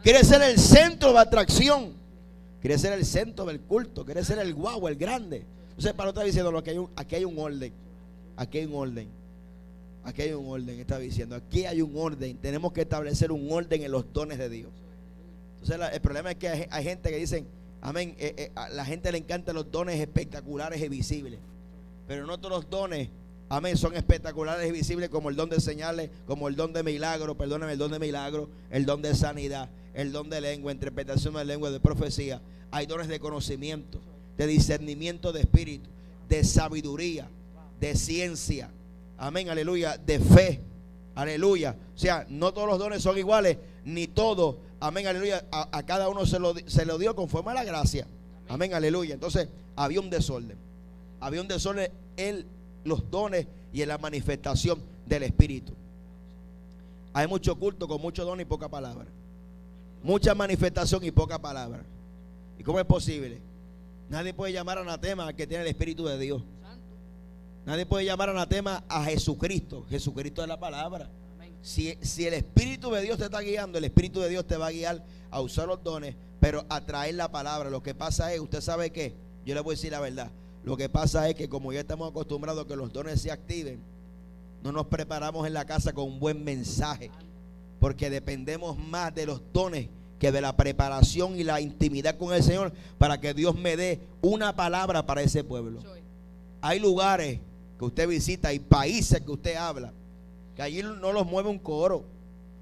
Quieren ser el centro de atracción, quieren ser el centro del culto, quieren ser el guau, el grande. Entonces Pablo está diciendo, aquí hay un orden. Aquí hay un orden. Aquí hay un orden, está diciendo. Aquí hay un orden. Tenemos que establecer un orden en los dones de Dios. Entonces el problema es que hay gente que dicen, amén, a la gente le encantan los dones espectaculares y visibles. Pero no todos los dones, amén, son espectaculares y visibles, como el don de señales, como el don de milagro, perdóname, el don de milagro, el don de sanidad, el don de lengua, interpretación de lengua, de profecía. Hay dones de conocimiento, de discernimiento de espíritu, de sabiduría, de ciencia, amén, aleluya, de fe, aleluya. O sea, no todos los dones son iguales, ni todos, amén, aleluya, a cada uno se lo dio conforme a la gracia, amén, aleluya. Entonces había un desorden en los dones y en la manifestación del espíritu. Hay mucho culto con mucho don y poca palabra, mucha manifestación y poca palabra. ¿Y cómo es posible? Nadie puede llamar anatema al que tiene el espíritu de Dios. Nadie puede llamar anatema a Jesucristo. Jesucristo es la palabra. Si el Espíritu de Dios te está guiando, el Espíritu de Dios te va a guiar a usar los dones, pero a traer la palabra. Lo que pasa es, usted sabe que, yo le voy a decir la verdad, lo que pasa es que como ya estamos acostumbrados a que los dones se activen, no nos preparamos en la casa con un buen mensaje, porque dependemos más de los dones que de la preparación y la intimidad con el Señor, para que Dios me dé una palabra para ese pueblo. Hay lugares que usted visita y países que usted habla, que allí no los mueve un coro,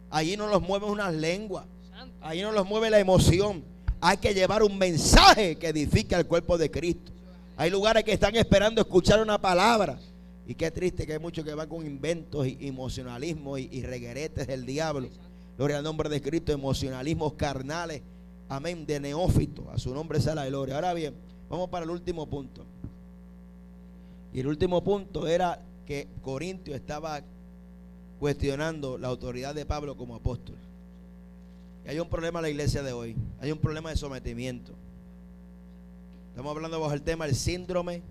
allí no los mueve unas lenguas, allí no los mueve la emoción. Hay que llevar un mensaje que edifique al cuerpo de Cristo. Hay lugares que están esperando escuchar una palabra, y qué triste que hay muchos que van con inventos y emocionalismo y regueretes del diablo. Gloria al nombre de Cristo, emocionalismos carnales, amén, de neófito. A su nombre sea la gloria. Ahora bien, vamos para el último punto. Y el último punto era que Corintio estaba cuestionando la autoridad de Pablo como apóstol. Y hay un problema en la iglesia de hoy. Hay un problema de sometimiento. Estamos hablando bajo el tema el síndrome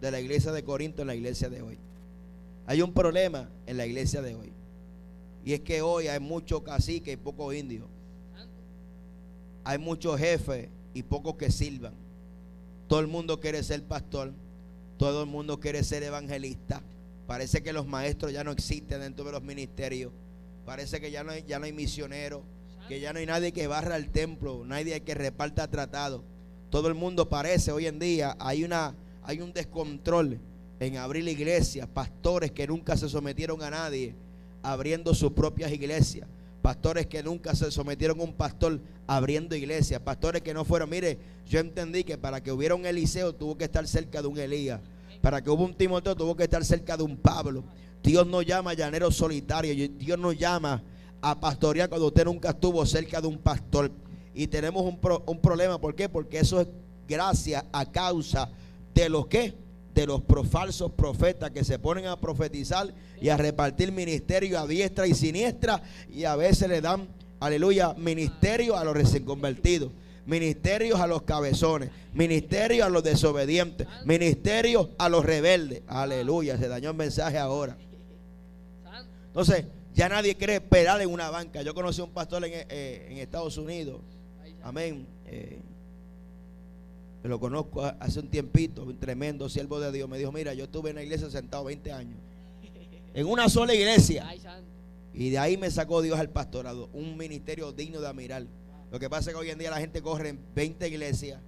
de la iglesia de Corinto en la iglesia de hoy. Hay un problema en la iglesia de hoy. Y es que hoy hay muchos caciques y pocos indios. Hay muchos jefes y pocos que sirvan. Todo el mundo quiere ser pastor. Todo el mundo quiere ser evangelista. Parece que los maestros ya no existen dentro de los ministerios. Parece que ya no hay misioneros, que ya no hay nadie que barra el templo, nadie que reparta tratados. Todo el mundo parece hoy en día hay un descontrol en abrir iglesias, pastores que nunca se sometieron a nadie, abriendo sus propias iglesias, pastores que nunca se sometieron a un pastor abriendo iglesias, pastores que no fueron. Mire, yo entendí que para que hubiera un Eliseo tuvo que estar cerca de un Elías, para que hubiera un Timoteo tuvo que estar cerca de un Pablo. Dios no llama a llaneros solitarios, Dios nos llama a pastorear cuando usted nunca estuvo cerca de un pastor. Y tenemos un problema. ¿Por qué? Porque eso es gracias a causa de los que de los falsos profetas que se ponen a profetizar y a repartir ministerio a diestra y siniestra, y a veces le dan, aleluya, ministerio a los recién convertidos, ministerios a los cabezones, ministerios a los desobedientes, ministerios a los rebeldes. Aleluya, se dañó el mensaje ahora. Entonces ya nadie quiere esperar en una banca. Yo conocí a un pastor en Estados Unidos, amén, lo conozco hace un tiempito, un tremendo siervo de Dios. Me dijo: mira, yo estuve en la iglesia sentado 20 años en una sola iglesia, y de ahí me sacó Dios al pastorado, un ministerio digno de admirar. Lo que pasa es que hoy en día la gente corre en 20 iglesias,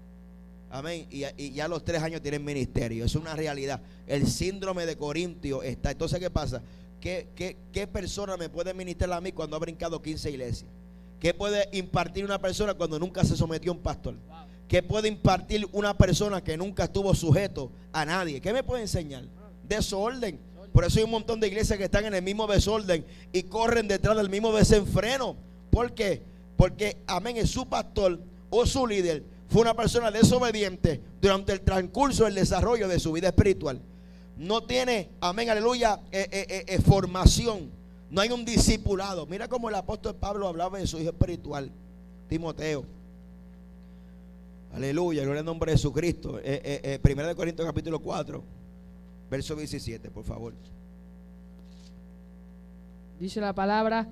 amén, y ya a los 3 años tienen ministerio. Es una realidad. El síndrome de Corintio está. Entonces, ¿qué pasa? ¿Qué persona me puede ministrar a mí cuando ha brincado 15 iglesias? ¿Qué puede impartir una persona cuando nunca se sometió a un pastor? ¿Qué puede impartir una persona que nunca estuvo sujeto a nadie? ¿Qué me puede enseñar? Desorden. Por eso hay un montón de iglesias que están en el mismo desorden y corren detrás del mismo desenfreno. ¿Por qué? Porque, amén, es su pastor o su líder fue una persona desobediente durante el transcurso del desarrollo de su vida espiritual. No tiene, amén, aleluya, formación. No hay un discipulado. Mira cómo el apóstol Pablo hablaba de su hijo espiritual, Timoteo. Aleluya, gloria al nombre de Jesucristo. 1 Corintios capítulo 4, verso 17, por favor. Dice la palabra: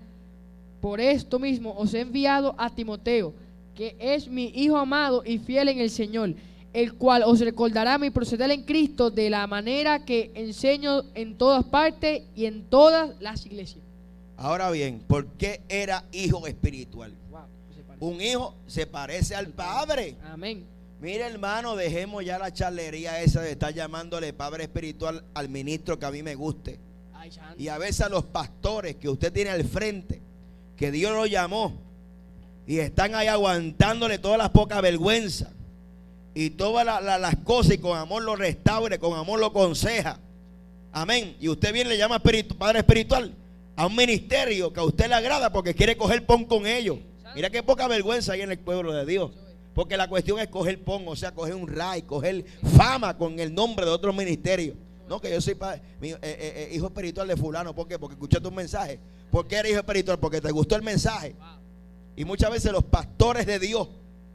por esto mismo os he enviado a Timoteo, que es mi hijo amado y fiel en el Señor, el cual os recordará mi proceder en Cristo de la manera que enseño en todas partes y en todas las iglesias. Ahora bien, ¿por qué era hijo espiritual? Wow. Un hijo se parece al padre. Amén. Mire, hermano, dejemos ya la charlería esa de estar llamándole padre espiritual al ministro que a mí me guste. Ay, Y a veces a los pastores que usted tiene al frente, que Dios los llamó, y están ahí aguantándole todas las pocas vergüenzas y todas las cosas, y con amor lo restaure, con amor lo aconseja. Amén. Y usted viene y le llama padre espiritual a un ministerio que a usted le agrada porque quiere coger pon con ellos. Mira qué poca vergüenza hay en el pueblo de Dios. Porque la cuestión es coger pon, o sea, coger un ray, coger fama con el nombre de otro ministerio. No, que yo soy hijo espiritual de fulano. ¿Por qué? Porque escuchaste un mensaje. ¿Por qué eres hijo espiritual? Porque te gustó el mensaje. Y muchas veces los pastores de Dios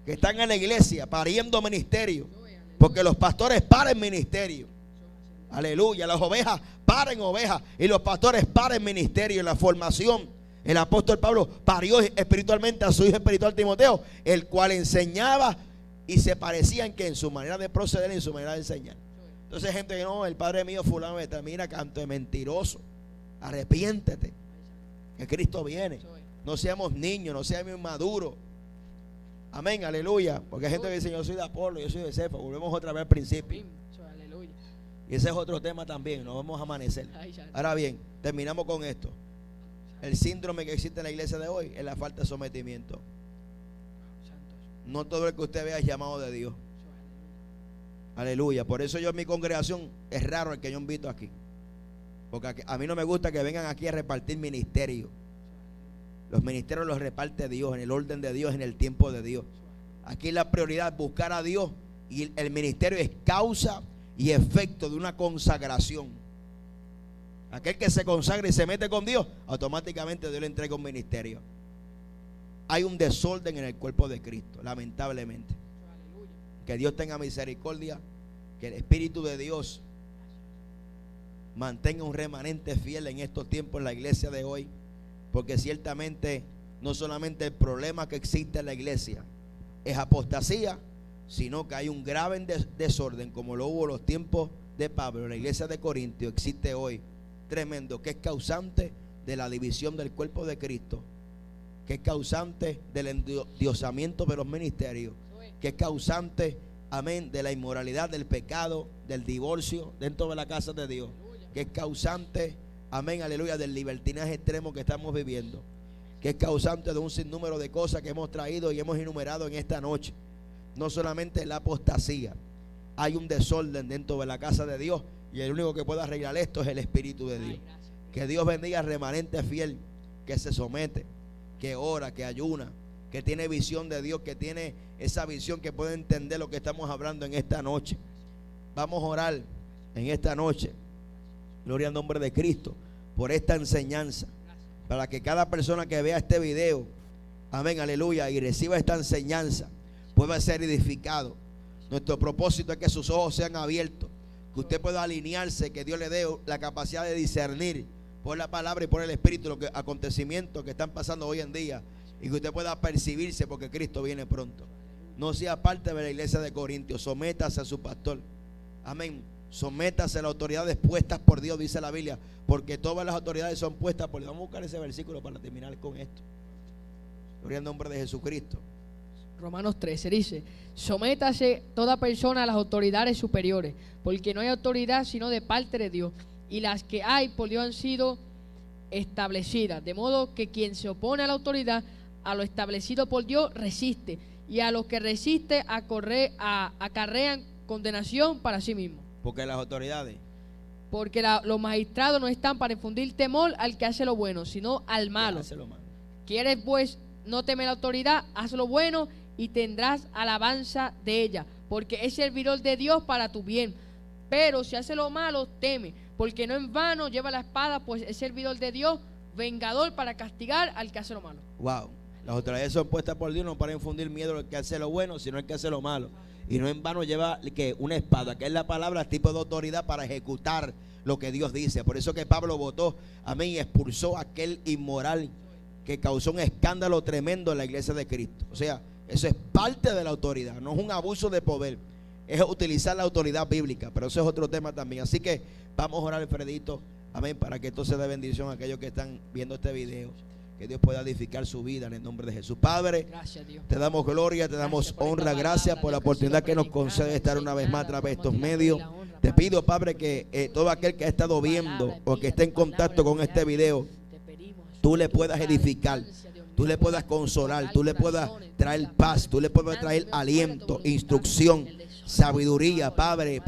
que están en la iglesia pariendo ministerio, porque los pastores paren ministerio. Aleluya. Las ovejas paren ovejas y los pastores paren ministerio en la formación. El apóstol Pablo parió espiritualmente a su hijo espiritual Timoteo, el cual enseñaba y se parecía en su manera de proceder y en su manera de enseñar. Entonces hay gente que no, el padre mío fulano me termina canto de mentiroso. Arrepiéntete, que Cristo viene. No seamos niños, no seamos inmaduros. Amén, aleluya. Porque hay gente que dice: yo soy de Apolo, yo soy de Cefa. Volvemos otra vez al principio. Y ese es otro tema también, nos vamos a amanecer. Ahora bien, terminamos con esto. El síndrome que existe en la iglesia de hoy es la falta de sometimiento. No todo el que usted vea es llamado de Dios. Aleluya. Por eso yo en mi congregación es raro el que yo invito aquí. Porque a mí no me gusta que vengan aquí a repartir ministerios. Los ministerios los reparte Dios, en el orden de Dios, en el tiempo de Dios. Aquí la prioridad es buscar a Dios, y el ministerio es causa y efecto de una consagración. Aquel que se consagra y se mete con Dios, automáticamente Dios le entrega un ministerio. Hay un desorden en el cuerpo de Cristo, lamentablemente. Que Dios tenga misericordia, que el Espíritu de Dios mantenga un remanente fiel en estos tiempos en la iglesia de hoy, porque ciertamente no solamente el problema que existe en la iglesia es apostasía, sino que hay un grave desorden, como lo hubo en los tiempos de Pablo en la iglesia de Corintio, existe hoy, tremendo, que es causante de la división del cuerpo de Cristo, que es causante del endiosamiento de los ministerios, que es causante, amén, de la inmoralidad, del pecado, del divorcio dentro de la casa de Dios, que es causante, amén, aleluya, del libertinaje extremo que estamos viviendo, que es causante de un sinnúmero de cosas que hemos traído y hemos enumerado en esta noche. No solamente la apostasía, hay un desorden dentro de la casa de Dios, y el único que puede arreglar esto es el Espíritu de Dios. Que Dios bendiga al remanente fiel que se somete, que ora, que ayuna, que tiene visión de Dios, que tiene esa visión, que puede entender lo que estamos hablando en esta noche. Vamos a orar en esta noche, gloria al nombre de Cristo, por esta enseñanza, para que cada persona que vea este video, amén, aleluya, y reciba esta enseñanza, pueda ser edificado. Nuestro propósito es que sus ojos sean abiertos, que usted pueda alinearse, que Dios le dé la capacidad de discernir por la palabra y por el Espíritu los acontecimientos que están pasando hoy en día, y que usted pueda percibirse, porque Cristo viene pronto. No sea parte de la iglesia de Corintios, sométase a su pastor, amén, sométase a las autoridades puestas por Dios, dice la Biblia, porque todas las autoridades son puestas por Dios. Vamos a buscar ese versículo para terminar con esto. Gloria al nombre de Jesucristo. Romanos 13 dice: sométase toda persona a las autoridades superiores, porque no hay autoridad sino de parte de Dios, y las que hay por Dios han sido establecidas, de modo que quien se opone a la autoridad, a lo establecido por Dios, resiste, y a los que resiste acarrean condenación para sí mismo. Porque las autoridades, porque los magistrados no están para infundir temor al que hace lo bueno, sino al malo. ¿Quieres pues no temer la autoridad? Haz lo bueno y tendrás alabanza de ella, porque es servidor de Dios para tu bien. Pero si hace lo malo, teme, porque no en vano lleva la espada, pues es servidor de Dios, vengador para castigar al que hace lo malo. Wow. Las autoridades son puestas por Dios no para infundir miedo al que hace lo bueno, sino al que hace lo malo. Y no en vano lleva que una espada, que es la palabra, tipo de autoridad para ejecutar lo que Dios dice. Por eso que Pablo votó, amén, y expulsó a aquel inmoral que causó un escándalo tremendo en la iglesia de Cristo. O sea, eso es parte de la autoridad, no es un abuso de poder, es utilizar la autoridad bíblica, pero eso es otro tema también. Así que vamos a orar, Alfredito, amén, para que esto se dé bendición a aquellos que están viendo este video, que Dios pueda edificar su vida en el nombre de Jesús. Padre, gracias, Dios. Te damos gloria, te damos honra, gracias por la oportunidad que nos concede de estar una vez más a través de estos medios. Te pido, Padre, que todo aquel que ha estado viendo o que esté en contacto con este video, tú le puedas edificar, tú le puedas consolar, tú le puedas traer paz, tú le puedas traer aliento, instrucción, sabiduría. Padre,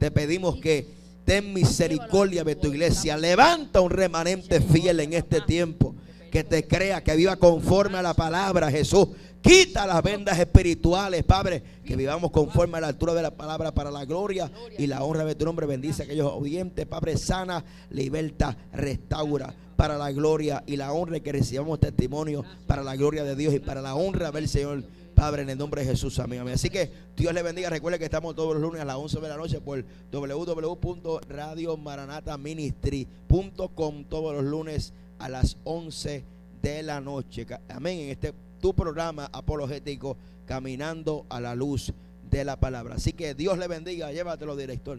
te pedimos que ten misericordia de tu iglesia. Levanta un remanente fiel en este tiempo, que te crea, que viva conforme a la palabra, Jesús. Quita las vendas espirituales, Padre, que vivamos conforme a la altura de la palabra, para la gloria y la honra de tu nombre. Bendice a aquellos oyentes, Padre, sana, liberta, restaura, para la gloria y la honra, que recibamos testimonio para la gloria de Dios y para la honra del Señor, Padre, en el nombre de Jesús, amén, amén. Así que Dios le bendiga. Recuerde que estamos todos los lunes a las 11 de la noche por www.radiomaranataministry.com, todos los lunes a las 11 de la noche, amén, en este tu programa apologético, Caminando a la Luz de la Palabra. Así que Dios le bendiga. Llévatelo, director.